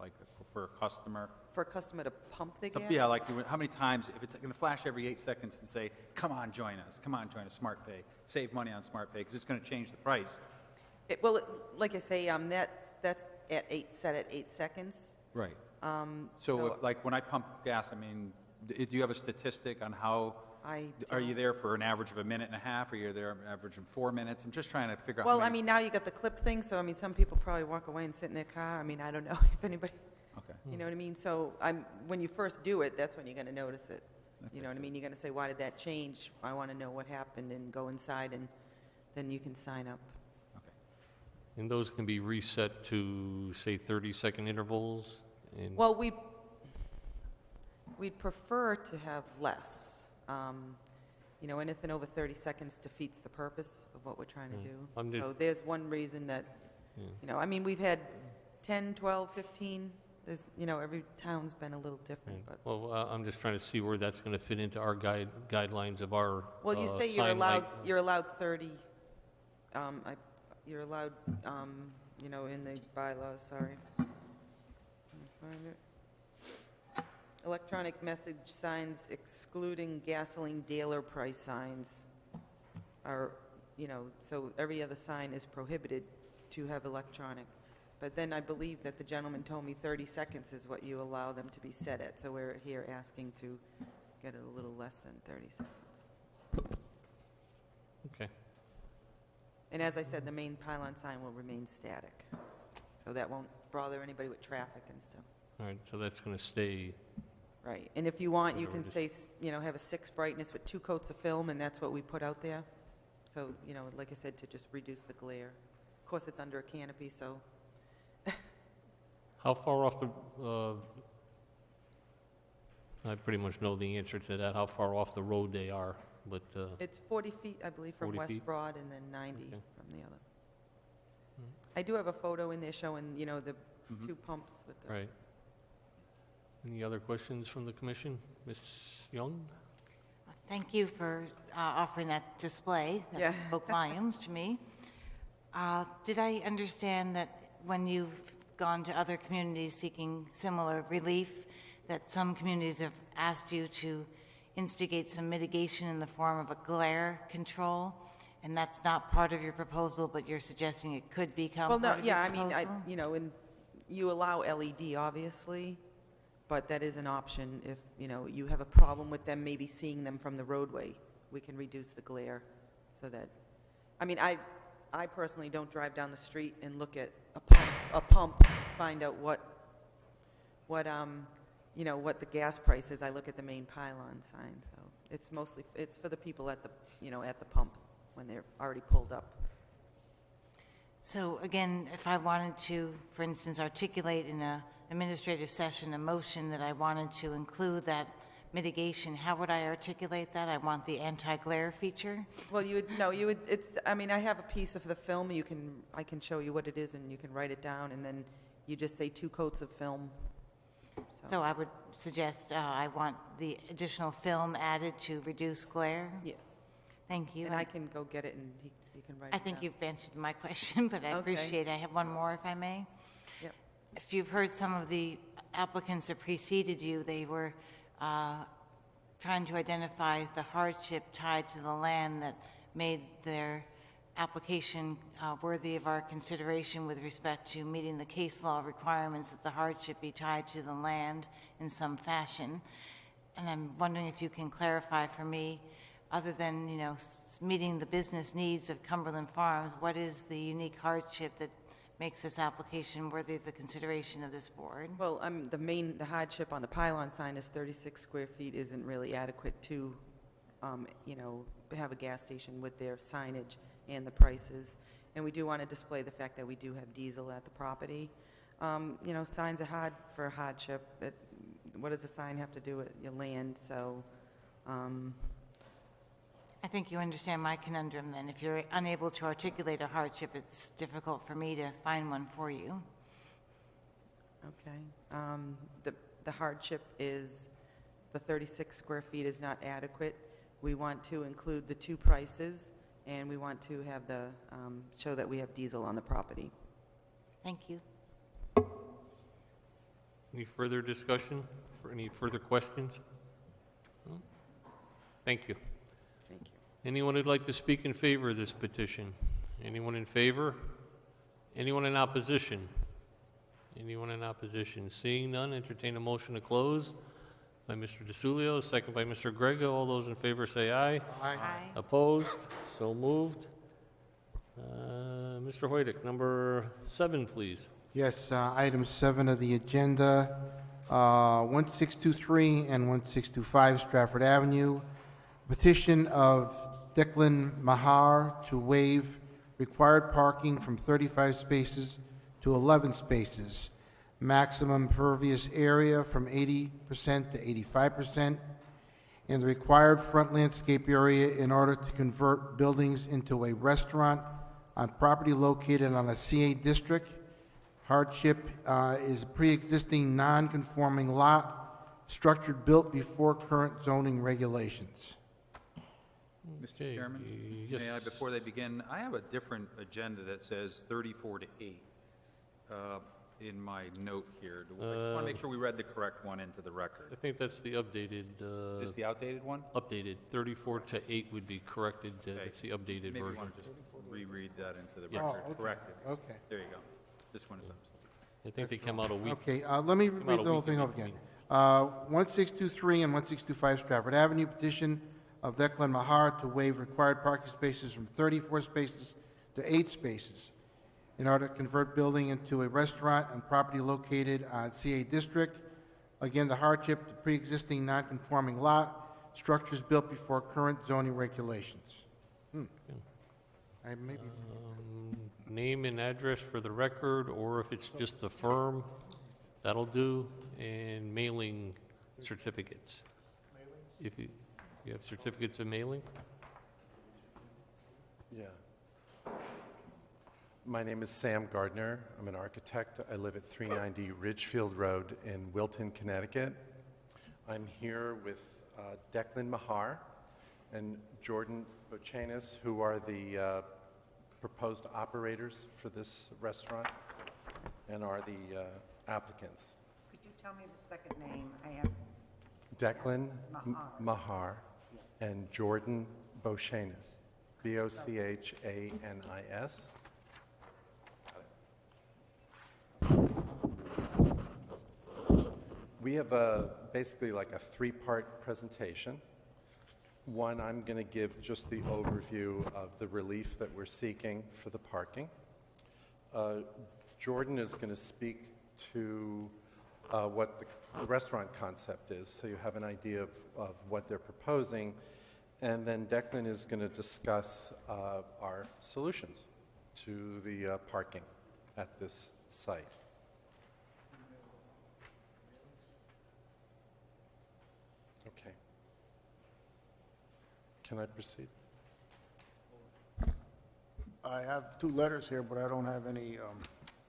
like for a customer? For a customer to pump the gas? Yeah, like how many times, if it's going to flash every 8 seconds and say, come on, join us, Smart Pay, save money on Smart Pay, because it's going to change the price. Like I say, that's set at 8 seconds. Right. So if, like when I pump gas, I mean, do you have a statistic on how, are you there for an average of a minute and a half, or you're there an average of 4 minutes? I'm just trying to figure out how Well, many... I mean, now you got the clip thing, so I mean, some people probably walk away and sit in their car. I mean, I don't know if anybody... Okay. You know what I mean? So when you first do it, that's when you're going to notice it. You know what I mean? You're going to say, why did that change? I want to know what happened, and go inside, and then you can sign up. Okay. And those can be reset to, say, 30-second intervals? And Well, we'd prefer to have less. You know, anything over 30 seconds defeats the purpose of what we're trying to do. So there's one reason that, you know, I mean, we've had 10, 12, 15. There's, you know, every town's been a little different, but. Well, I'm just trying to see where that's going to fit into our guidelines of our Well, you say sign light. you're allowed 30, you're allowed, you know, in the bylaws, sorry. Let me find it. Electronic message signs excluding gasoline dealer price signs are, you know, so every other sign is prohibited to have electronic. But then I believe that the gentleman told me 30 seconds is what you allow them to be set at. So we're here asking to get it a little less than 30 seconds. Okay. And as I said, the main pylon sign will remain static. So that won't bother anybody with traffic and stuff. All right, so that's going to stay. Right. And if you want, you Whatever can it say, you know, have a 6 brightness with 2 coats of film, and that's what we put out there. So, you know, like I said, to just reduce the glare. Of course, it's under a canopy, so. How far off the, I pretty much know the answer to that, how far off the road they are, but, It's 40 feet, I believe, from 40 West feet? Broad, and then 90 Okay. from the other. I do have a photo in there showing, you know, the 2 pumps with the. right. Any other questions from the commission? Ms. Young? Thank you for offering that display. That Yeah. spoke volumes to me. Did I understand that when you've gone to other communities seeking similar relief, that some communities have asked you to instigate some mitigation in the form of a glare control, and that's not part of your proposal, but you're suggesting it could become Well, no, part of your yeah, I mean, proposal? you know, and you allow LED, obviously, but that is an option if, you know, you have a problem with them maybe seeing them from the roadway. We can reduce the glare so that, I mean, I personally don't drive down the street and look at a pump to find out what you know, what the gas price is. I look at the main pylon sign, so it's mostly, it's for the people at the, you know, at the pump when they're already pulled up. So again, if I wanted to, for instance, articulate in an administrative session a motion that I wanted to include that mitigation, how would I articulate that? I want the anti-glare feature. Well, you would, it's, I mean, I have a piece of the film, I can show you what it is, and you can write it down, and then you just say 2 coats of film. So I would suggest I want the additional film added to reduce glare. Yes. Thank you. And I can go get it, and you can write it I think down. you've answered my question, but I Okay. appreciate it. I have one more, if I may. Yep. If you've heard some of the applicants that preceded you, they were trying to identify the hardship tied to the land that made their application worthy of our consideration with respect to meeting the case law requirements that the hardship be tied to the land in some fashion. And I'm wondering if you can clarify for me other than, meeting the business needs of Cumberland Farms, what is the unique hardship that makes this application worthy of the consideration of this board? Well, the hardship on the pylon sign is 36 square feet isn't really adequate to, have a gas station with their signage and the prices. And we do want to display the fact that we do have diesel at the property. Signs are hard for hardship. What does a sign have to do with your land? So, I think you understand my conundrum then. If you're unable to articulate a hardship, it's difficult for me to find one for you. okay. The hardship is the 36 square feet is not adequate. We want to include the two prices, and we want to have show that we have diesel on the property. Thank you. Any further discussion? For any further questions? No? Thank you. Thank you. Anyone who'd like to speak in favor of this petition? Anyone in favor? Anyone in opposition? Anyone in opposition? Seeing none, entertain a motion to close by Mr. DeSulio, second by Mr. Grego. All those in favor say aye. Aye. Opposed? So moved. Mr. Hoydick, number 7, please. Yes, item 7 of the agenda, 1623 and 1625 Stratford Avenue. Petition of Declan Mahar to waive required parking from 35 spaces to 11 spaces. Maximum pervious area from 80% to 85%. And the required front landscape area in order to convert buildings into a restaurant on property located on a CA district. Hardship is a pre-existing non-conforming lot, structured built before current zoning regulations. Okay, Mr. Chairman, yes. may I, before they begin, I have a different agenda that says 34 to 8 in my note here. I just want to make sure we read the correct one into the record. I think that's the updated, Is this the outdated one? updated. 34 to 8 would be corrected. It's the updated Maybe you version. want to just reread that into the Yeah. record, Oh, okay. corrected. Okay. There you go. This one is up. I think they come out a week. Okay, let me Come out read a the whole week thing ago. over again. 1623 and 1625 Stratford Avenue, petition of Declan Mahar to waive required parking spaces from 34 spaces to 8 spaces in order to convert building into a restaurant on property located on CA District. Again, the hardship, the pre-existing non-conforming lot, structures built before current zoning regulations. I maybe... Name and address for the record, or if it's just the firm, that'll do, and mailing certificates. If you have certificates of mailing? Yeah. My name is Sam Gardner. I'm an architect. I live at 390 Ridgefield Road in Wilton, Connecticut. I'm here with Declan Mahar and Jordan Bochanis, who are the proposed operators for this restaurant and are the applicants. Could you tell me the second name? I have Declan Mahar. Mahar and Jordan Bochanis, Bochanis. We have basically like a 3-part presentation. One, I'm going to give just the overview of the relief that we're seeking for the parking. Jordan is going to speak to what the restaurant concept is, so you have an idea of what they're proposing. And then Declan is going to discuss our solutions to the parking at this site. Okay. Can I proceed? I have 2 letters here, but I don't have any,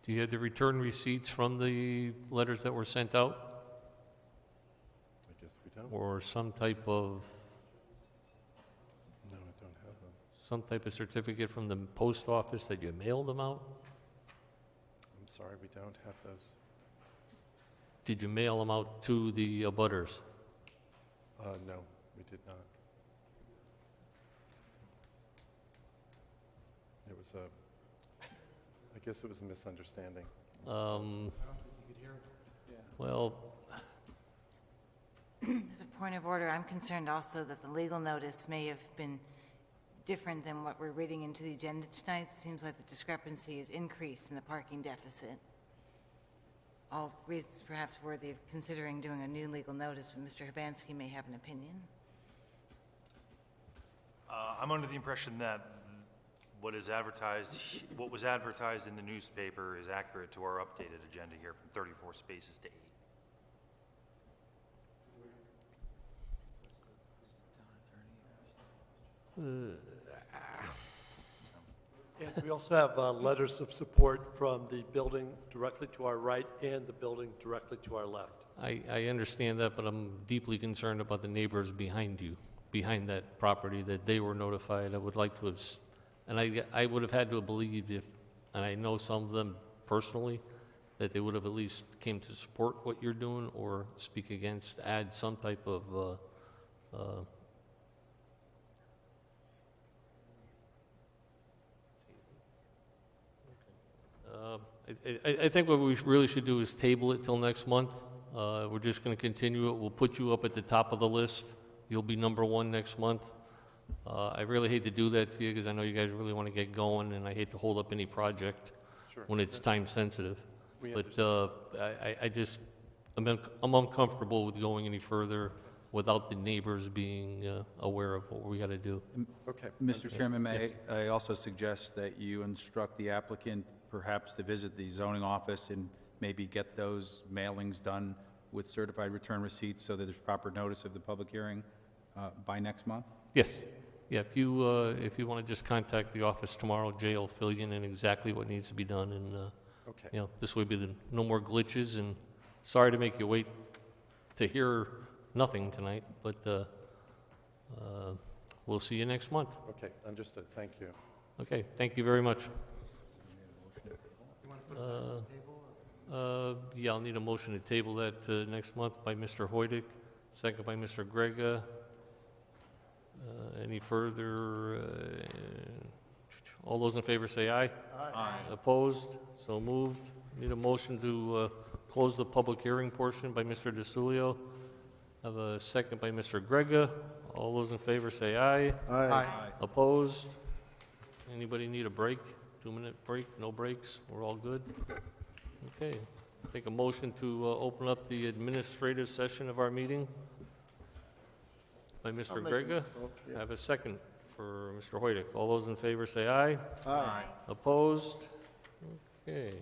Do you have the return receipts from the letters that were sent out? I guess we don't. Or some type of No, I don't have them. certificate from the post office that you mailed them out? I'm sorry, we don't have those. Did you mail them out to the abutters? No, we did not. It was I guess it was a misunderstanding. Well, As a point of order, I'm concerned also that the legal notice may have been different than what we're reading into the agenda tonight. It seems like the discrepancy is increased in the parking deficit. All reasons perhaps worthy of considering doing a new legal notice, but Mr. Hibansky may have an opinion. I'm under the impression that what was advertised in the newspaper is accurate to our updated agenda here from 34 spaces to 8. And we also have letters of support from the building directly to our right and the building directly to our left. I understand that, but I'm deeply concerned about the neighbors behind you, behind that property, that they were notified. I would like to have, and I would have had to have believed if, and I know some of them personally, that they would have at least came to support what you're doing or speak against, add some type of I think what we really should do is table it till next month. We're just going to continue it. We'll put you up at the top of the list. You'll be number 1 next month. I really hate to do that to you because I know you guys really want to get going, and I hate to hold up any project when it's time sensitive. But I'm uncomfortable with going any further without the neighbors being aware of what we got to do. Okay. Mr. Chairman, may I also suggest that you instruct the applicant perhaps to visit the zoning office and maybe get those mailings done with certified return receipts so that there's proper notice of the public hearing by next month? Yes. Yeah, if you want to just contact the office tomorrow, Jay will fill you in exactly what needs to be done, and Okay. this way be no more glitches. And sorry to make you wait to hear nothing tonight, but we'll see you next month. Okay, understood. Thank you. Okay, thank you very much. Yeah, I'll need a motion to table that next month by Mr. Hoydick, second by Mr. Grega. Any further? All those in favor say aye. Aye. Opposed? So moved. Need a motion to close the public hearing portion by Mr. DeSulio. Have a second by Mr. Grega. All those in favor say aye. Aye. Opposed? Anybody need a break? 2-minute break? No breaks? We're all good? Okay. Take a motion to open up the administrative session of our meeting by Mr. Grega. Have a second for Mr. Hoydick. All those in favor say aye. Aye. Opposed? Okay.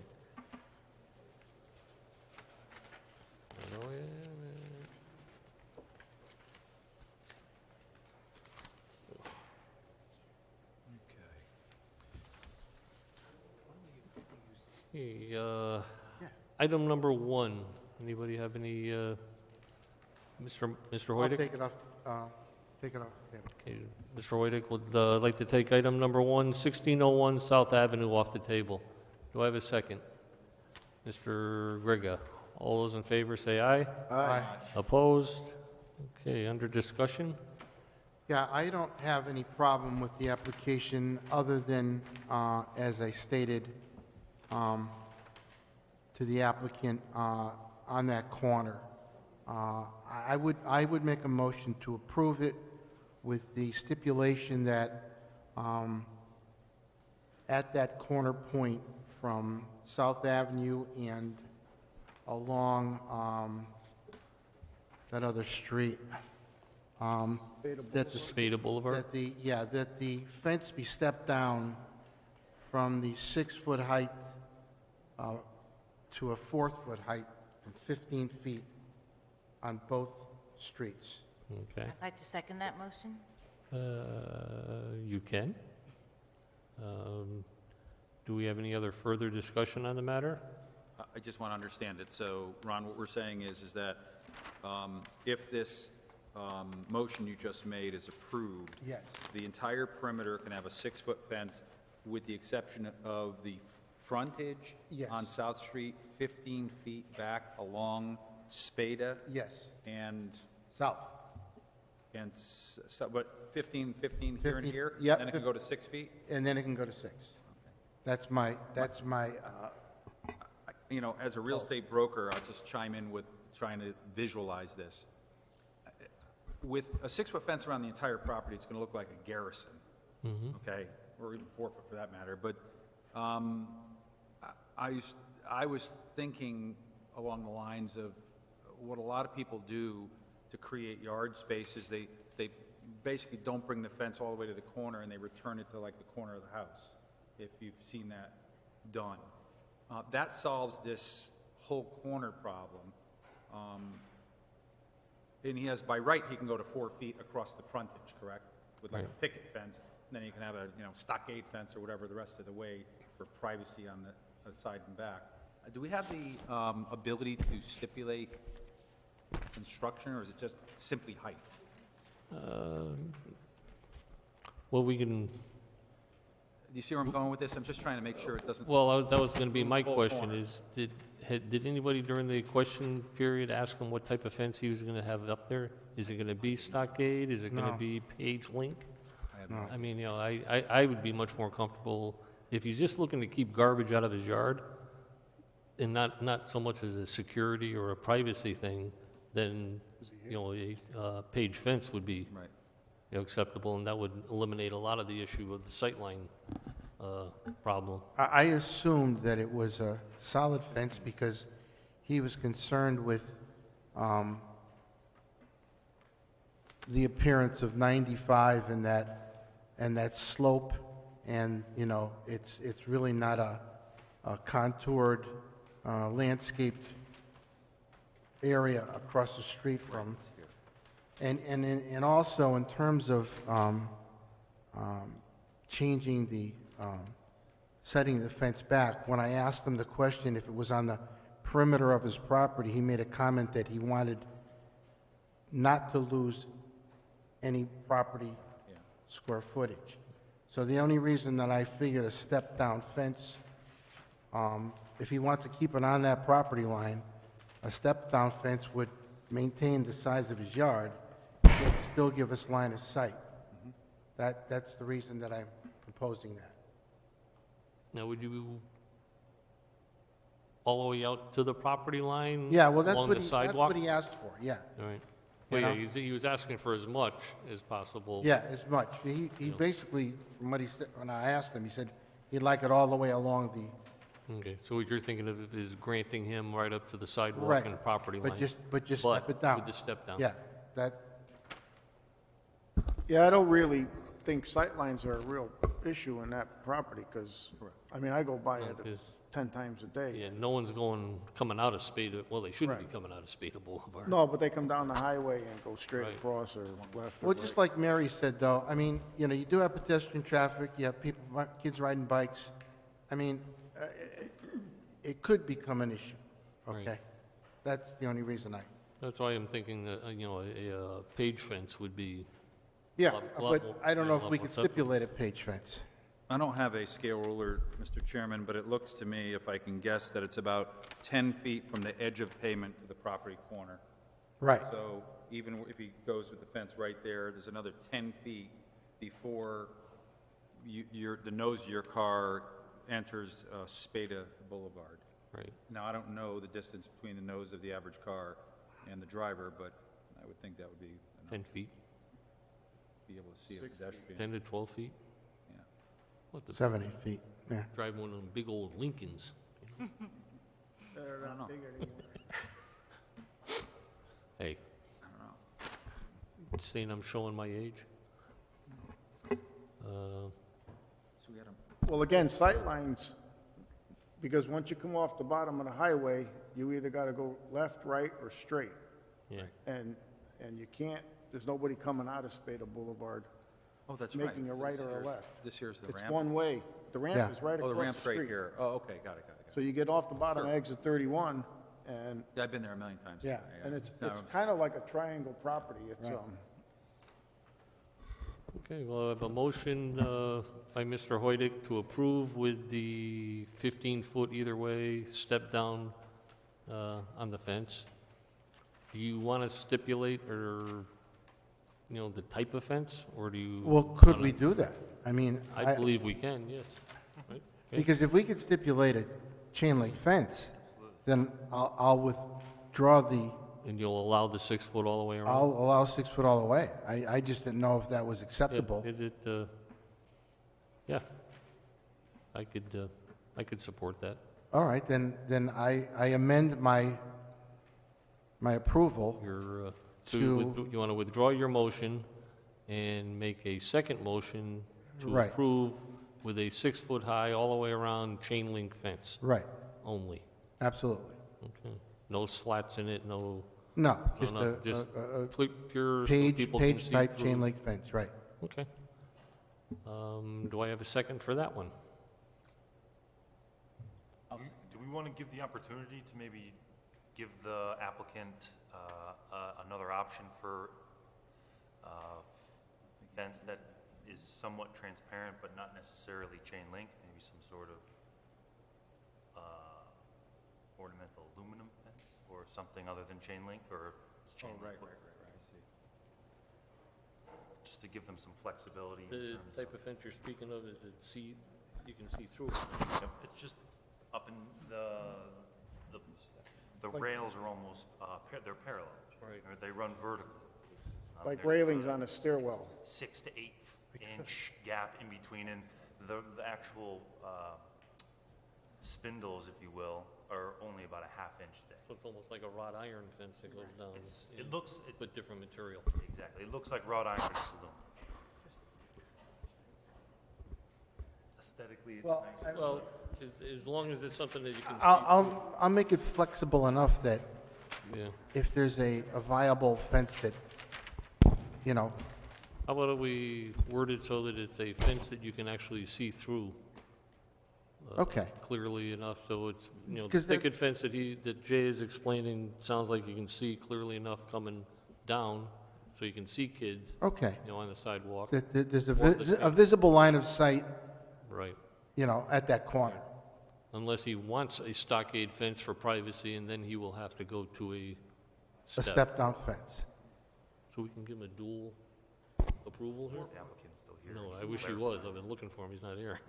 Okay, item number 1. Anybody have any, Mr. I'll Hoydick? take it off the table. Okay, Mr. Hoydick would like to take item number 1, 1601 South Avenue off the table. Do I have a second? Mr. Grega. All those in favor say aye. Aye. Opposed? Okay, under discussion? Yeah, I don't have any problem with the application other than, as I stated to the applicant on that corner. I would make a motion to approve it with the stipulation that at that corner point from South Avenue and along that other street, that the Spada Boulevard? that the fence be stepped down from the 6-foot height to a 4-foot height from 15 feet on both streets. Okay. I'd like to second that motion. You can. Do we have any other further discussion on the matter? I just want to understand it. So, Ron, what we're saying is that if this motion you just made is approved, Yes. the entire perimeter can have a 6-foot fence with the exception of the frontage Yes. on South Street, 15 feet back along Spada, Yes, and, south. but 15 here and 15, here? yep. Then it can go to 6 feet? And then it can go to 6. That's my, You know, as a real estate broker, I'll just chime in with trying to visualize this. with a 6-foot fence around the entire property, it's going to look like a garrison, okay, or even 4 foot for that matter. But I was thinking along the lines of what a lot of people do to create yard spaces. They basically don't bring the fence all the way to the corner, and they return it to like the corner of the house, if you've seen that done. That solves this whole corner problem. And he has, by right, he can go to 4 feet across the frontage, correct? With like a picket fence, and then you can have a, stockade fence or whatever the rest of the way for privacy on the side and back. Do we have the ability to stipulate construction, or is it just simply height? Well, we can, Do you see where I'm going with this? I'm just trying to make sure it doesn't... well, that was going to be my Whole question, corner. is, did anybody during the question period ask him what type of fence he was going to have up there? Is it going to be stockade? Is it going to be page link? I mean, I would be much more comfortable if he's just looking to keep garbage out of his yard, and not so much as a security or a privacy thing, then, a page fence would be acceptable, and that would eliminate a lot of the issue of the sightline problem. I assumed that it was a solid fence because he was concerned with the appearance of 95 and that slope, and it's really not a contoured landscaped area across the street from. And also in terms of changing the setting the fence back, when I asked him the question if it was on the perimeter of his property, he made a comment that he wanted not to lose any property square footage. So the only reason that I figured a step-down fence, if he wants to keep it on that property line, a step-down fence would maintain the size of his yard, yet still give us line of sight. That's the reason that I'm proposing that. Now, would you all the way out to the property line? Yeah, well, that's along what the he, sidewalk? that's what he asked for, yeah. All right. You Well, know? he was asking for as much as possible. Yeah, as much. He basically, from what he said, when I asked him, he said he'd like it all the way along the, Okay, so what you're thinking of is granting him right up to the sidewalk right. and property line? But just step it down. With the step down? Yeah, that, Yeah, I don't really think sightlines are a real issue in that property, because, I mean, I go by it 'cause- 10 times a day. Yeah, no one's coming out of Spada, well, they shouldn't be Right. coming out of Spada Boulevard. No, but they come down the highway and go straight Right. across or left or well, just right. like Mary said, though, I mean, you do have pedestrian traffic, you have people, kids riding bikes. I mean, it could become an issue, okay? Right. That's the only reason That's why I'm thinking that, a page fence would be, Yeah, Lot but more- I don't know yeah, if lot we more could acceptable. stipulate a page fence. I don't have a scale ruler, Mr. Chairman, but it looks to me, if I can guess, that it's about 10 feet from the edge of pavement to the property corner. Right. So even if he goes with the fence right there, there's another 10 feet before the nose of your car enters Spada Boulevard. right. Now, I don't know the distance between the nose of the average car and the driver, but I would think that would be enough 10 feet, to be able to see a pedestrian. 10 to 12 feet? Yeah. What the- 7, 8 feet, yeah. Drive one of them big old Lincolns. They're don't know. not big anymore. Hey, I don't know. saying I'm showing my age? So we got a Well, again, sightlines, because once you come off the bottom of the highway, you either got to go left, right, or straight. Yeah. And you can't, there's nobody coming out of Spada Boulevard Oh, that's right. making a right or a left. This here's the It's ramp? one way. The Yeah. ramp is right Oh, across the the ramp's right street. here. Oh, okay, got it. So you get off the bottom of Sure. exit 31, and, Yeah, I've been there a million times. yeah, and it's No, kind of like a triangle property. It's, Right. Okay, well, I have a motion by Mr. Hoydick to approve with the 15-foot either way step down on the fence. Do you want to stipulate or, the type of fence, or do you? Well, could wanna- we do that? I mean, I believe we can, yes. Right? Okay. because if we could stipulate a chain link fence, then I'll withdraw the And you'll allow the 6 foot all the way around? I'll allow 6 foot all the way. I just didn't know if that was acceptable. Yeah. I could support that. All right, then I amend my approval. You're, To- you want to withdraw your motion and make a second motion to Right. approve with a 6 foot high all the way around chain link fence Right, only. absolutely. Okay. No slats in it, no, No, no, just no, just a pure so page, people can see type through. chain link fence, right. Okay. Do I have a second for that one? Do we want to give the opportunity to maybe give the applicant another option for fence that is somewhat transparent but not necessarily chain link, maybe some sort of ornamental aluminum fence or something other than chain link, or is chain link? Right, I see. Just to give them some flexibility. The in terms type of fence you're speaking of, is it you can see through it? Yep, it's just up in the rails are almost, they're parallel. Right. Or they run vertically. Like There's railings on a stairwell. 6 to 8 inch gap in between, and the actual spindles, if you will, are only about a ½ inch thick. So it's almost like a wrought iron fence that goes down. It looks, With different material. exactly, it looks like wrought iron is aluminum. Aesthetically, it's Well, nice. Well, as long as it's something that you can see. I'll make it flexible enough that Yeah. if there's a viable fence that, you know, How about we word it so that it's a fence that you can actually see through? Okay. Clearly enough, so it's, the 'Cause that- thicket fence that Jay is explaining, sounds like you can see clearly enough coming down, so you can see kids, okay. on the sidewalk. That there's a Or the a same. visible line of sight, Right. at that corner. Unless he wants a stockade fence for privacy, and then he will have to go to a A step-down fence. So we can give him a dual approval here? The applicant's still here. No, He I can wish he clarify. was. I've been looking for him. He's not here.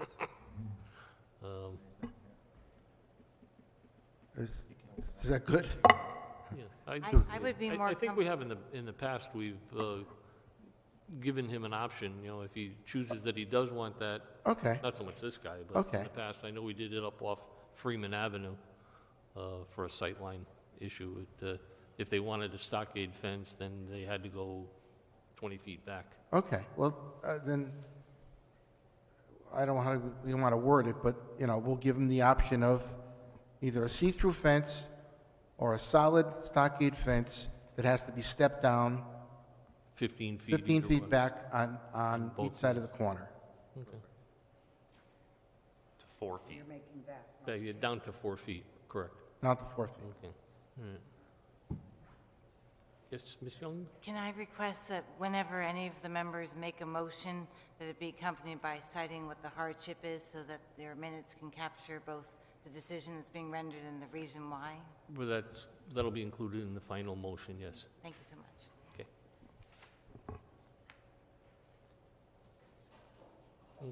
Is that good? Yeah, I would be more I think we have in the past, we've given him an option, if he chooses that he does want that. Okay. Not so much this guy, but Okay. in the past, I know we did it up off Freeman Avenue for a sightline issue. If they wanted a stockade fence, then they had to go 20 feet back. Okay, well, then, I don't know how we want to word it, but, we'll give them the option of either a see-through fence or a solid stockade fence that has to be stepped down 15 feet. 15 either feet way. back on Both each side of the corner. Okay. To 4 feet. You're making that. Yeah, you're down to 4 feet, correct. Not the 4 feet. Okay. All right. Yes, Ms. Young? Can I request that whenever any of the members make a motion, that it be accompanied by citing what the hardship is, so that their minutes can capture both the decision that's being rendered and the reason why? Well, that'll be included in the final motion, yes. Thank you so much. Okay.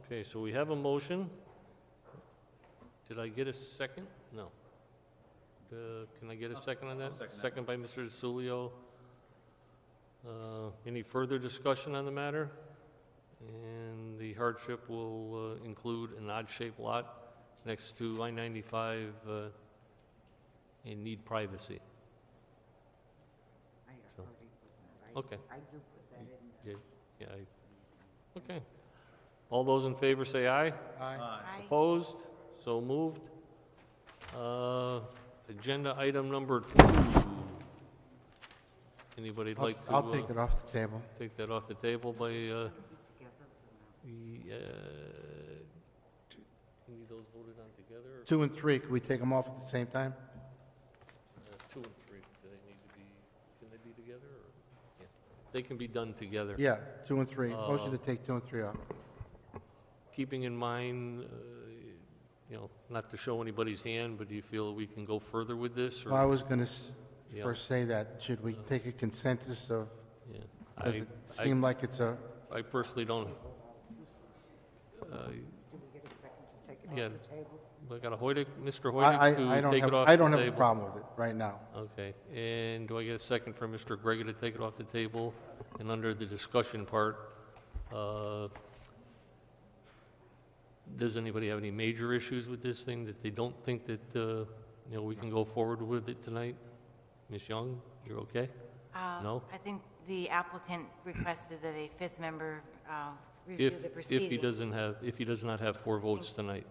Okay, so we have a motion. Did I get a second? No. Can I get a second on that? Second by Mr. DeSulio. Any further discussion on the matter? And the hardship will include an odd-shaped lot next to I-95 and need privacy. I So, already put that. okay. I do put that in. Okay. All those in favor say aye. Aye. Opposed? So moved. Agenda item number 2. Anybody like to? I'll take it off the table. Take that off the table by, Together. need those voted on together? 2 and 3, can we take them off at the same time? 2 and 3, do they need to be, can they be together? Or? Yeah. They can be done together. Yeah, 2 and 3. Motion to take 2 and 3 off. Keeping in mind, not to show anybody's hand, but do you feel we can go further with this? Or? Well, I was going to Yeah. first say that. Should we take a consensus of, Yeah. does it seem like it's a, I personally don't. Did we get a second to take it Yeah. off the table? We got a Mr. I Hoydick to don't take have, it off I the don't have a table. problem with it right now. Okay, and do I get a second from Mr. Gregor to take it off the table? And under the discussion part, does anybody have any major issues with this thing that they don't think that, we can go forward with it tonight? Ms. Young, you're okay? No? I think the applicant requested that a fifth member review the proceedings. If he does not have 4 votes tonight.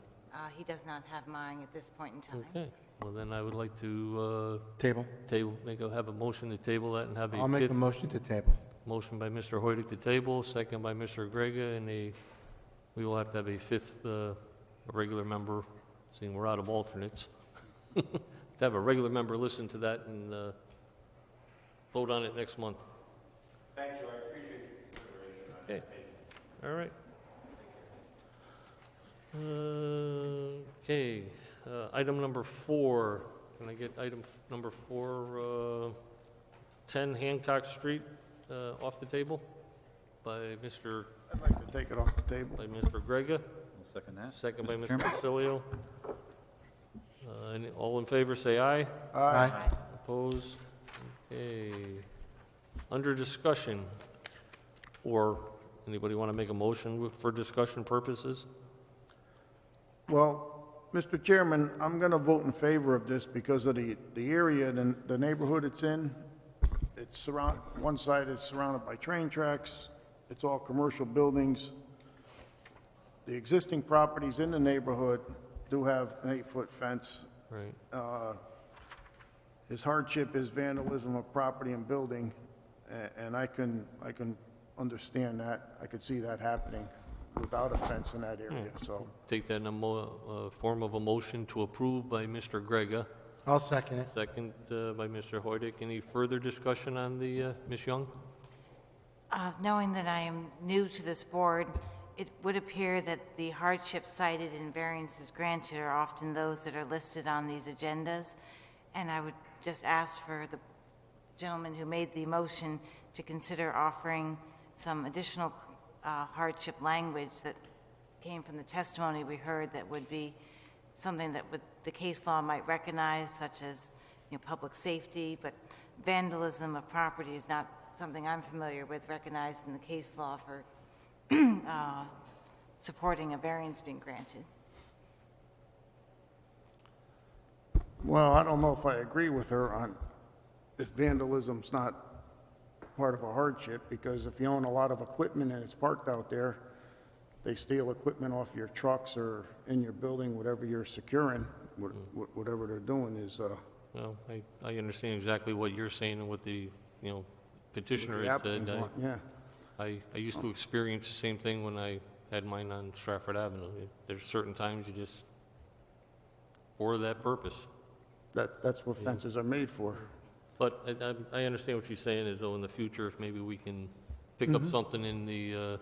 He does not have mine at this point in time. Okay, well then I would like to Table? have a motion to table that and have a I'll make the fifth motion to table. motion by Mr. Hoydick to table, second by Mr. Grega, and we will have to have a fifth regular member, seeing we're out of alternates. To have a regular member listen to that and vote on it next month. Thank you, I appreciate your consideration. Okay, all right. Okay, item number 4. Can I get item number 4, 10 Hancock Street, off the table by Mr. I'd like to take it off the table. by Mr. Grega, I'll second that. second by Mr. Chairman? Facilio. All in favor, say aye. Aye. Opposed? Okay. Under discussion, or anybody want to make a motion for discussion purposes? Well, Mr. Chairman, I'm going to vote in favor of this because of the area and the neighborhood it's in. It's one side is surrounded by train tracks. It's all commercial buildings. The existing properties in the neighborhood do have an 8-foot fence. Right. His hardship is vandalism of property and building, and I can understand that. I could see that happening without a fence in that area, so. Take that in a form of a motion to approve by Mr. Grega, I'll second it. second by Mr. Hoydick. Any further discussion on the, Ms. Young? Knowing that I am new to this board, it would appear that the hardships cited in variances granted are often those that are listed on these agendas, and I would just ask for the gentleman who made the motion to consider offering some additional hardship language that came from the testimony we heard that would be something that the case law might recognize, such as public safety, but vandalism of property is not something I'm familiar with, recognized in the case law for supporting a variance being granted. Well, I don't know if I agree with her on if vandalism's not part of a hardship, because if you own a lot of equipment and it's parked out there, they steal equipment off your trucks or in your building, whatever you're securing, whatever they're doing is, Well, I understand exactly what you're saying and what the, petitioner the has said. applicants want, yeah. I used to experience the same thing when I had mine on Stratford Avenue. There's certain times you just, for that purpose. That's what fences are made for. But I understand what she's saying, is though in the future, if maybe we can pick up something in the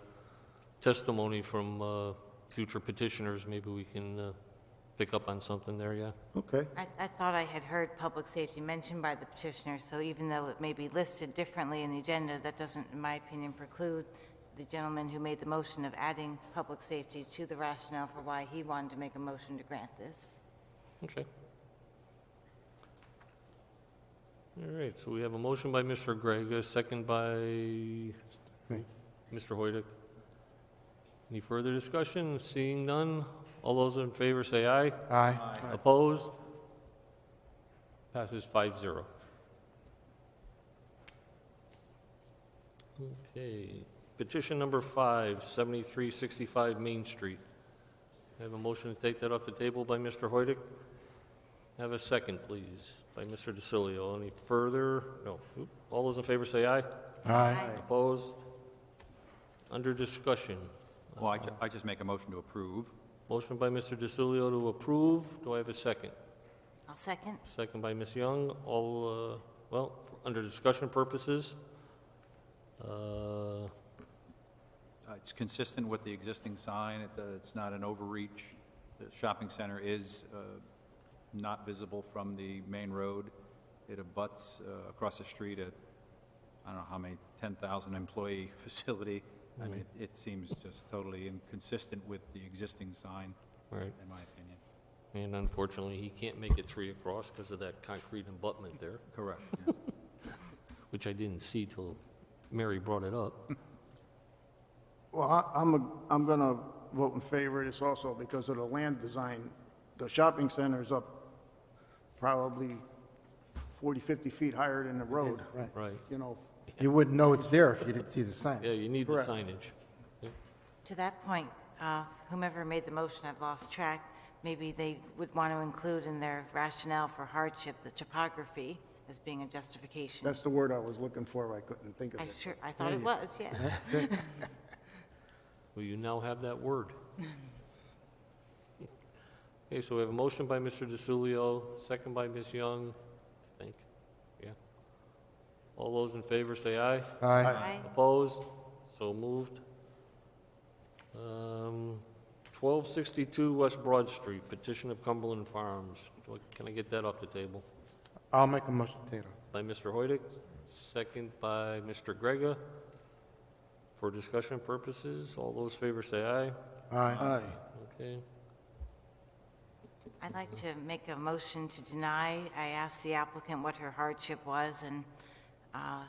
testimony from future petitioners, maybe we can pick up on something there, yeah? Okay. I thought I had heard public safety mentioned by the petitioner, so even though it may be listed differently in the agenda, that doesn't, in my opinion, preclude the gentleman who made the motion of adding public safety to the rationale for why he wanted to make a motion to grant this. Okay. All right, so we have a motion by Mr. Gregg, a second by Mr. Hoydick. Any further discussion? Seeing none, all those in favor say aye. Aye. Opposed? Passes 5-0. Okay, petition number 5, 7365 Main Street. I have a motion to take that off the table by Mr. Hoydick. Have a second, please, by Mr. DeCilio. Any further? No. All those in favor say aye. Aye. Opposed? Under discussion. Well, I just make a motion to approve. Motion by Mr. DeCilio to approve. Do I have a second? I'll second. Second by Ms. Young. All, under discussion purposes. It's consistent with the existing sign. It's not an overreach. The shopping center is not visible from the main road. It abuts across the street at, I don't know how many, 10,000 employee facility. I mean, it seems just totally inconsistent with the existing sign, Right. in my opinion. And unfortunately, he can't make it 3 across because of that concrete abutment there, Correct. Yeah. which I didn't see till Mary brought it up. Well, I'm going to vote in favor of this also because of the land design. The shopping center's up probably 40, 50 feet higher than the road, Right. Right. you know. You wouldn't know it's there if you didn't see the sign. Yeah, you need the Correct. signage. Yeah. To that point, whomever made the motion, I've lost track, maybe they would want to include in their rationale for hardship the topography as being a justification. That's the word I was looking for, I couldn't think of it. I thought it was, yes. Well, you now have that word. Okay, so we have a motion by Mr. DeSulio, second by Ms. Young, I think. Yeah. All those in favor say aye. Aye. Aye. Opposed? So moved. 1262 West Broad Street, petition of Cumberland Farms. Can I get that off the table? I'll make a motion to take it off. By Mr. Hoydick, second by Mr. Grega. For discussion purposes, all those in favor say aye. Aye. Okay. I'd like to make a motion to deny. I asked the applicant what her hardship was, and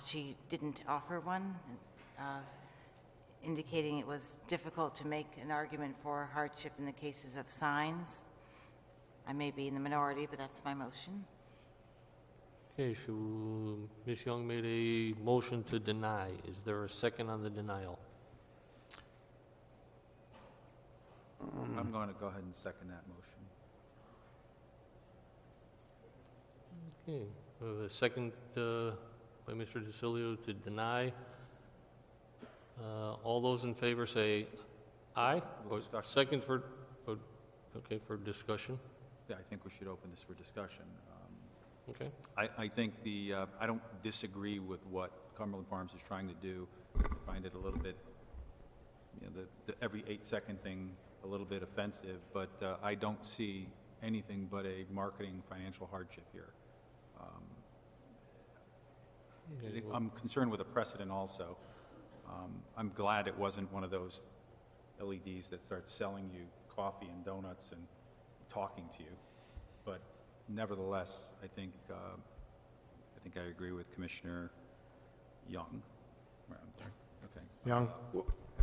she didn't offer one, indicating it was difficult to make an argument for hardship in the cases of signs. I may be in the minority, but that's my motion. Okay, Ms. Young made a motion to deny. Is there a second on the denial? I'm going to go ahead and second that motion. Okay, we have a second by Mr. DeSilio to deny. All those in favor say aye. Or Discussion. second for, okay, for discussion. Yeah, I think we should open this for discussion. Okay. I think I don't disagree with what Cumberland Farms is trying to do. I find it a little bit, the every 8-second thing a little bit offensive, but I don't see anything but a marketing financial hardship here. I'm concerned with a precedent also. I'm glad it wasn't one of those LEDs that starts selling you coffee and donuts and talking to you, but nevertheless, I think I agree with Commissioner Young. Okay. Young?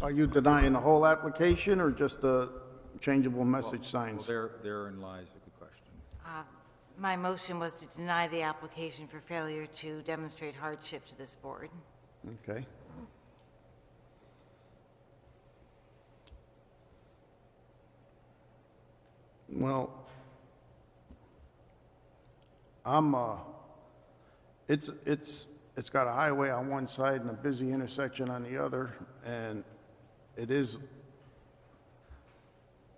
Are you denying the whole application or just the changeable message signs? Well, therein lies a good question. My motion was to deny the application for failure to demonstrate hardship to this board. Okay. Well, it's got a highway on one side and a busy intersection on the other, and it is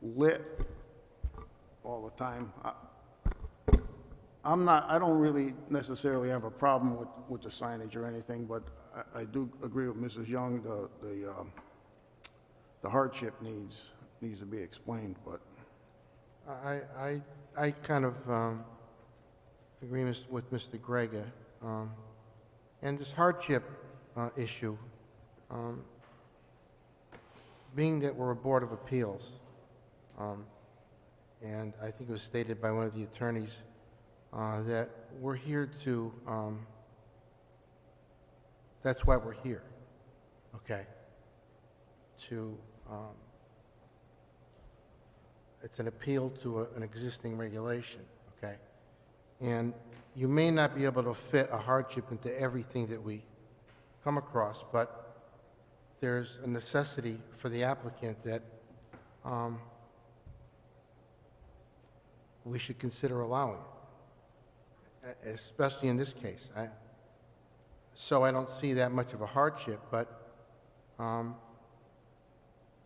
lit all the time. I don't really necessarily have a problem with the signage or anything, but I do agree with Mrs. Young, the hardship needs to be explained, but. I kind of agree with Mr. Grega. And this hardship issue, being that we're a Board of Appeals, and I think it was stated by one of the attorneys that we're here to, that's why we're here, okay? It's an appeal to an existing regulation, okay? And you may not be able to fit a hardship into everything that we come across, but there's a necessity for the applicant that we should consider allowing it, especially in this case. So I don't see that much of a hardship, but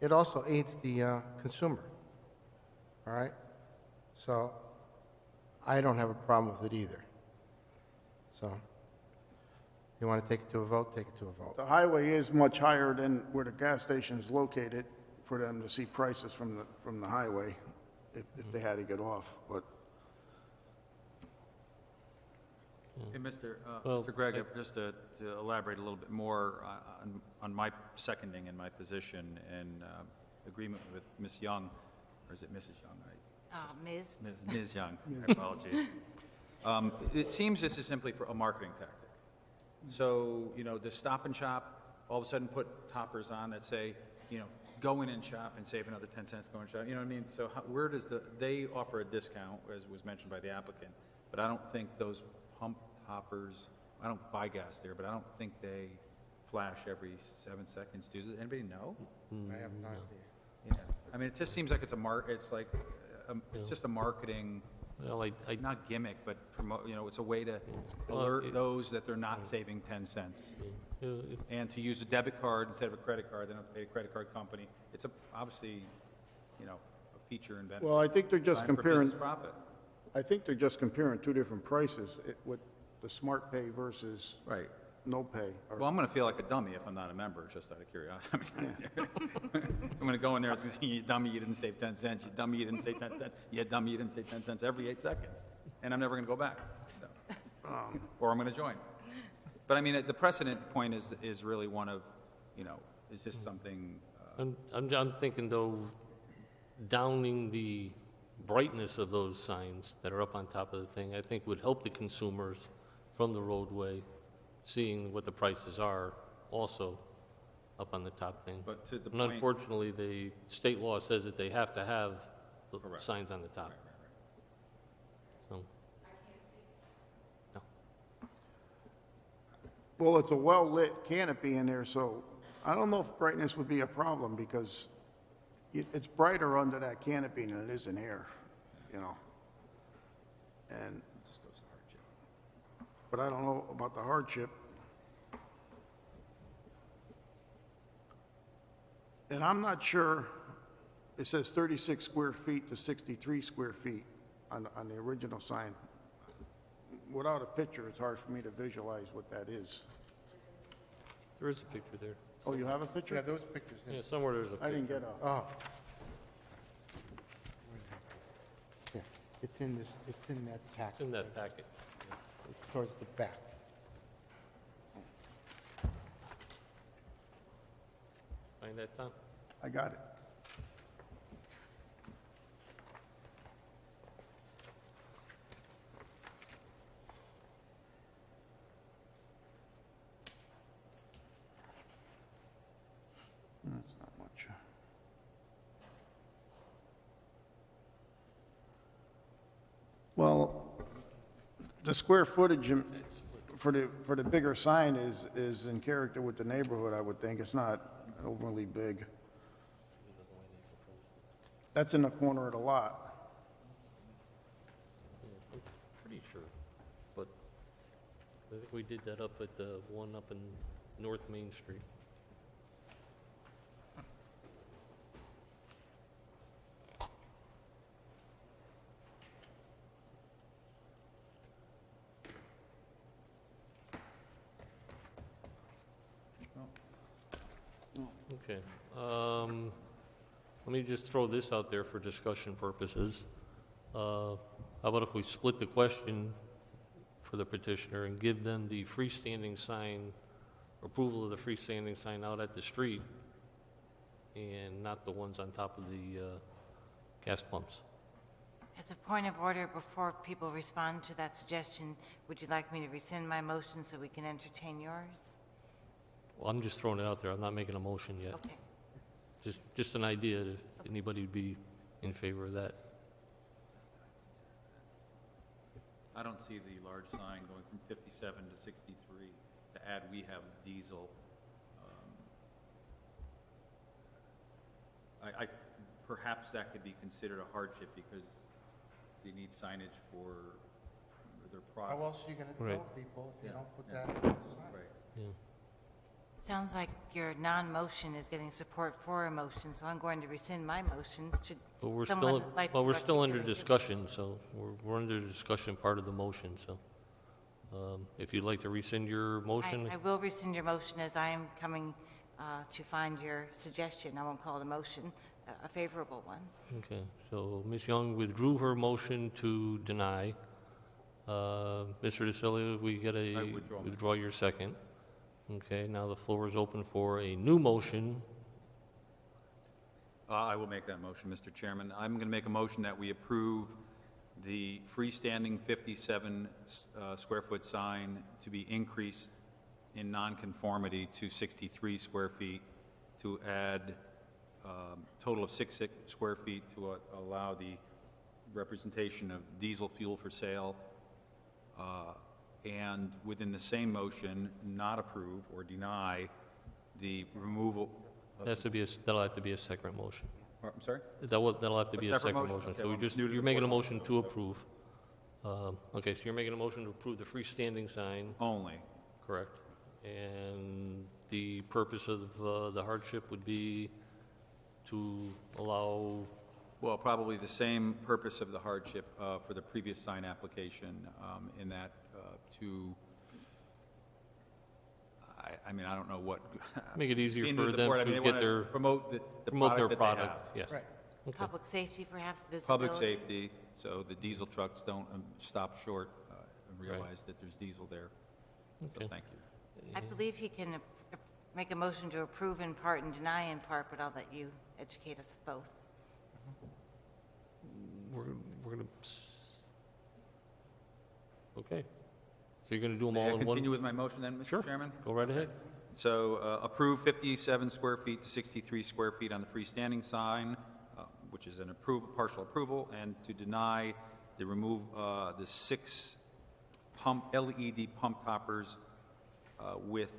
it also aids the consumer. All right? So I don't have a problem with it either. So you want to take it to a vote, take it to a vote. The highway is much higher than where the gas station is located for them to see prices from the highway if they had to get off, but. Hey, Mr. Well, Gregg, just to elaborate a little bit more on my seconding and my position in agreement with Ms. Young, or is it Mrs. Young? Ms. Young, my apologies. It seems this is simply for a marketing tactic. So, the Stop and Shop all of a sudden put toppers on that say, go in and shop and save another 10 cents, go and shop, you know what I mean? So where does they offer a discount, as was mentioned by the applicant, but I don't think those pump toppers, I don't buy gas there, but I don't think they flash every 7 seconds. Does anybody know? I have no idea. Yeah. I mean, it just seems like it's it's just a marketing, Well, not gimmick, but promote, it's a way to alert those that they're not saving 10 cents. And to use a debit card instead of a credit card, they don't have to pay a credit card company. It's obviously, a feature and benefit. Well, I think they're just Designed for comparing, business profit. I think they're just comparing two different prices, with the smart pay versus Right. no pay. or- Well, I'm going to feel like a dummy if I'm not a member, just out of curiosity. I'm going to go in there and say, you dummy, you didn't save 10 cents. You dummy, you didn't save 10 cents. You dummy, you didn't save 10 cents every 8 seconds. And I'm never going to go back. So. Or I'm going to join. But I mean, the precedent point is really one of, is this something... I'm thinking, though, downing the brightness of those signs that are up on top of the thing, I think would help the consumers from the roadway, seeing what the prices are also up on the top thing. But to the And point- unfortunately, the state law says that they have to have the Correct. signs on the top. So, no. Well, it's a well-lit canopy in there, so I don't know if brightness would be a problem, because it's brighter under that canopy than it is in here, And, but I don't know about the hardship. And I'm not sure, it says 36 square feet to 63 square feet on the original sign. Without a picture, it's hard for me to visualize what that is. There is a picture there. Oh, you have a picture? Yeah, those pictures. Yeah, somewhere there's a I picture. didn't get a, Oh. Yeah, it's in that packet. It's in that packet. Towards the back. Find that, Tom? I got it. That's not much. Well, the square footage for the bigger sign is in character with the neighborhood, I would think. It's not overly big. That's in the corner of the lot. I'm pretty sure, but I think we did that up at the one up in North Main Street. Okay. Let me just throw this out there for discussion purposes. How about if we split the question for the petitioner and give them the freestanding sign, approval of the freestanding sign out at the street, and not the ones on top of the gas pumps? As a point of order, before people respond to that suggestion, would you like me to rescind my motion so we can entertain yours? Well, I'm just throwing it out there. I'm not making a motion yet. Okay. Just an idea if anybody would be in favor of that. I don't see the large sign going from 57 to 63 to add we have diesel. Perhaps that could be considered a hardship because they need signage for their product. How else are you going to Right. tell people if you Yeah. don't put that on the sign? Right. Yeah. Sounds like your non-motion is getting support for a motion, so I'm going to rescind my motion. Should But we're someone still, like to well, we're still under articulate it? discussion, so we're under discussion part of the motion, so. If you'd like to rescind your motion, I will rescind your motion as I am coming to find your suggestion. I won't call the motion a favorable one. okay, so Ms. Young withdrew her motion to deny. Mr. DeCilio, we get I a, withdraw my withdraw your second. Okay, now the floor is open for a new motion. I will make that motion, Mr. Chairman. I'm going to make a motion that we approve the freestanding 57 square foot sign to be increased in nonconformity to 63 square feet, to add total of 6 square feet to allow the representation of diesel fuel for sale, and within the same motion, not approve or deny the removal of... That'll have to be a separate motion. I'm sorry? That'll have to be a separate separate motion? motion. Okay, So well, you're making a motion to approve. Okay, so you're making a motion to approve the freestanding sign, Only. correct? And the purpose of the hardship would be to allow, Well, probably the same purpose of the hardship for the previous sign application, in that to, I mean, I don't know what. make it easier Being for the them board, I to mean, they get wanna their, promote the promote their product that they product, have. yes. Okay. Public safety, perhaps, visibility? Public safety, so the diesel trucks don't stop short and realize that there's diesel there. So, Okay. thank you. I believe he can make a motion to approve in part and deny in part, but I'll let you educate us both. We're gonna, okay. So you're gonna do them all May I in one? continue with my motion then, Mr. Sure. Chairman? Go right ahead. So approve 57 square feet to 63 square feet on the freestanding sign, which is an partial approval, and to deny the the 6 LED pump toppers with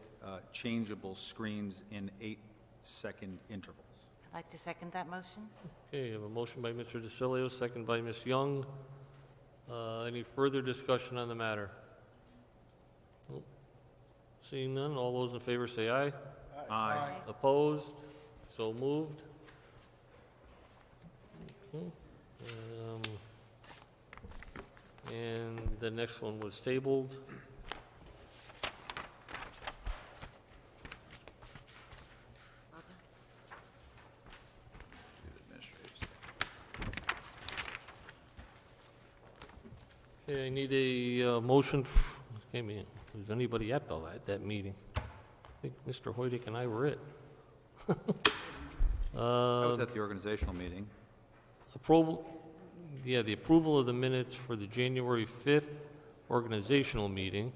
changeable screens in 8-second intervals. I'd like to second that motion. Okay, I have a motion by Mr. DeCilio, second by Ms. Young. Any further discussion on the matter? Nope. Seeing none, all those in favor say aye. Aye. Opposed? So moved. Okay. And the next one was tabled. Okay, I need a motion. Okay, man, was anybody at that meeting? I think Mr. Hoydick and I were it. I was at the organizational meeting. Approval, yeah, the approval of the minutes for the January 5th organizational meeting.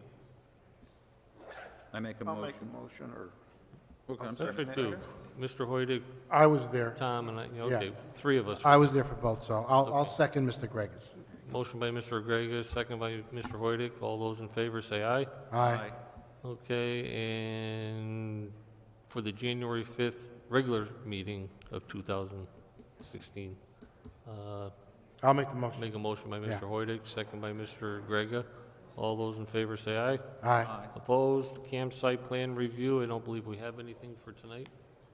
I make a I'll make motion. a motion, or... Okay, I'm That's sorry. right, too. Mr. Hoydick, I was there. Tom, and I, Yeah. okay, three of us. I was there for both, so I'll second Mr. Gregis. Motion by Mr. Gregas, second by Mr. Hoydick. All those in favor say aye. Aye. Okay, and for the January 5th regular meeting of 2016, I'll make the motion. make a motion by Yeah. Mr. Hoydick, second by Mr. Grega. All those in favor say aye. Aye. Opposed? Campsite plan review, I don't believe we have anything for tonight.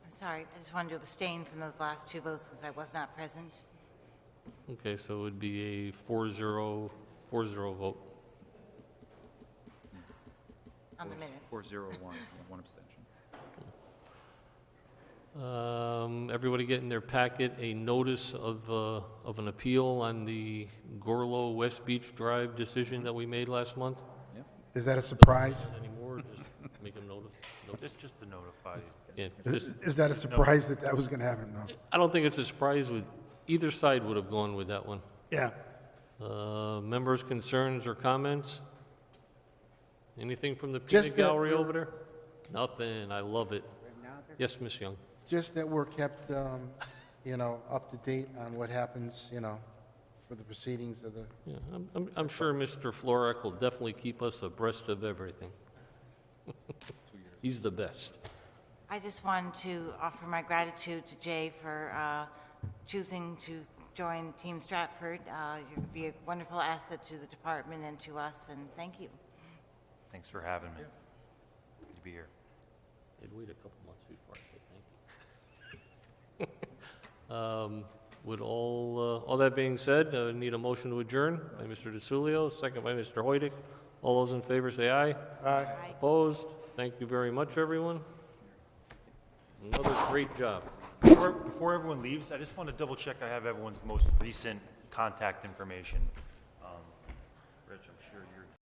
I'm sorry, I just wanted to abstain from those last two votes since I was not present. Okay, so it would be a 4-0 vote. On the minutes. 401, one abstention. Everybody get in their packet a notice of an appeal on the Gorlow West Beach Drive decision that we made last month. Is that a surprise? Anymore, just make a notice. Just to notify you. Yeah, Is that a surprise that was going to happen? No. I don't think it's a surprise with, either side would have gone with that one. Yeah. Members' concerns or comments? Anything from the Just peanut that gallery we're- over there? Nothing, I love it. Yes, Miss Young? Just that we're kept, up to date on what happens, for the proceedings of the... Yeah, I'm sure Mr. Florek will definitely keep us abreast of everything. He's the best. I just wanted to offer my gratitude to Jay for choosing to join Team Stratford. You'll be a wonderful asset to the department and to us, and thank you. Thanks for having me. Good to be here. I'd wait a couple months before I say thank you. With all that being said, I need a motion to adjourn by Mr. DeCilio, second by Mr. Hoydick. All those in favor say aye. Aye. Opposed? Thank you very much, everyone. Another great job. Before everyone leaves, I just want to double check I have everyone's most recent contact information. Rich, I'm sure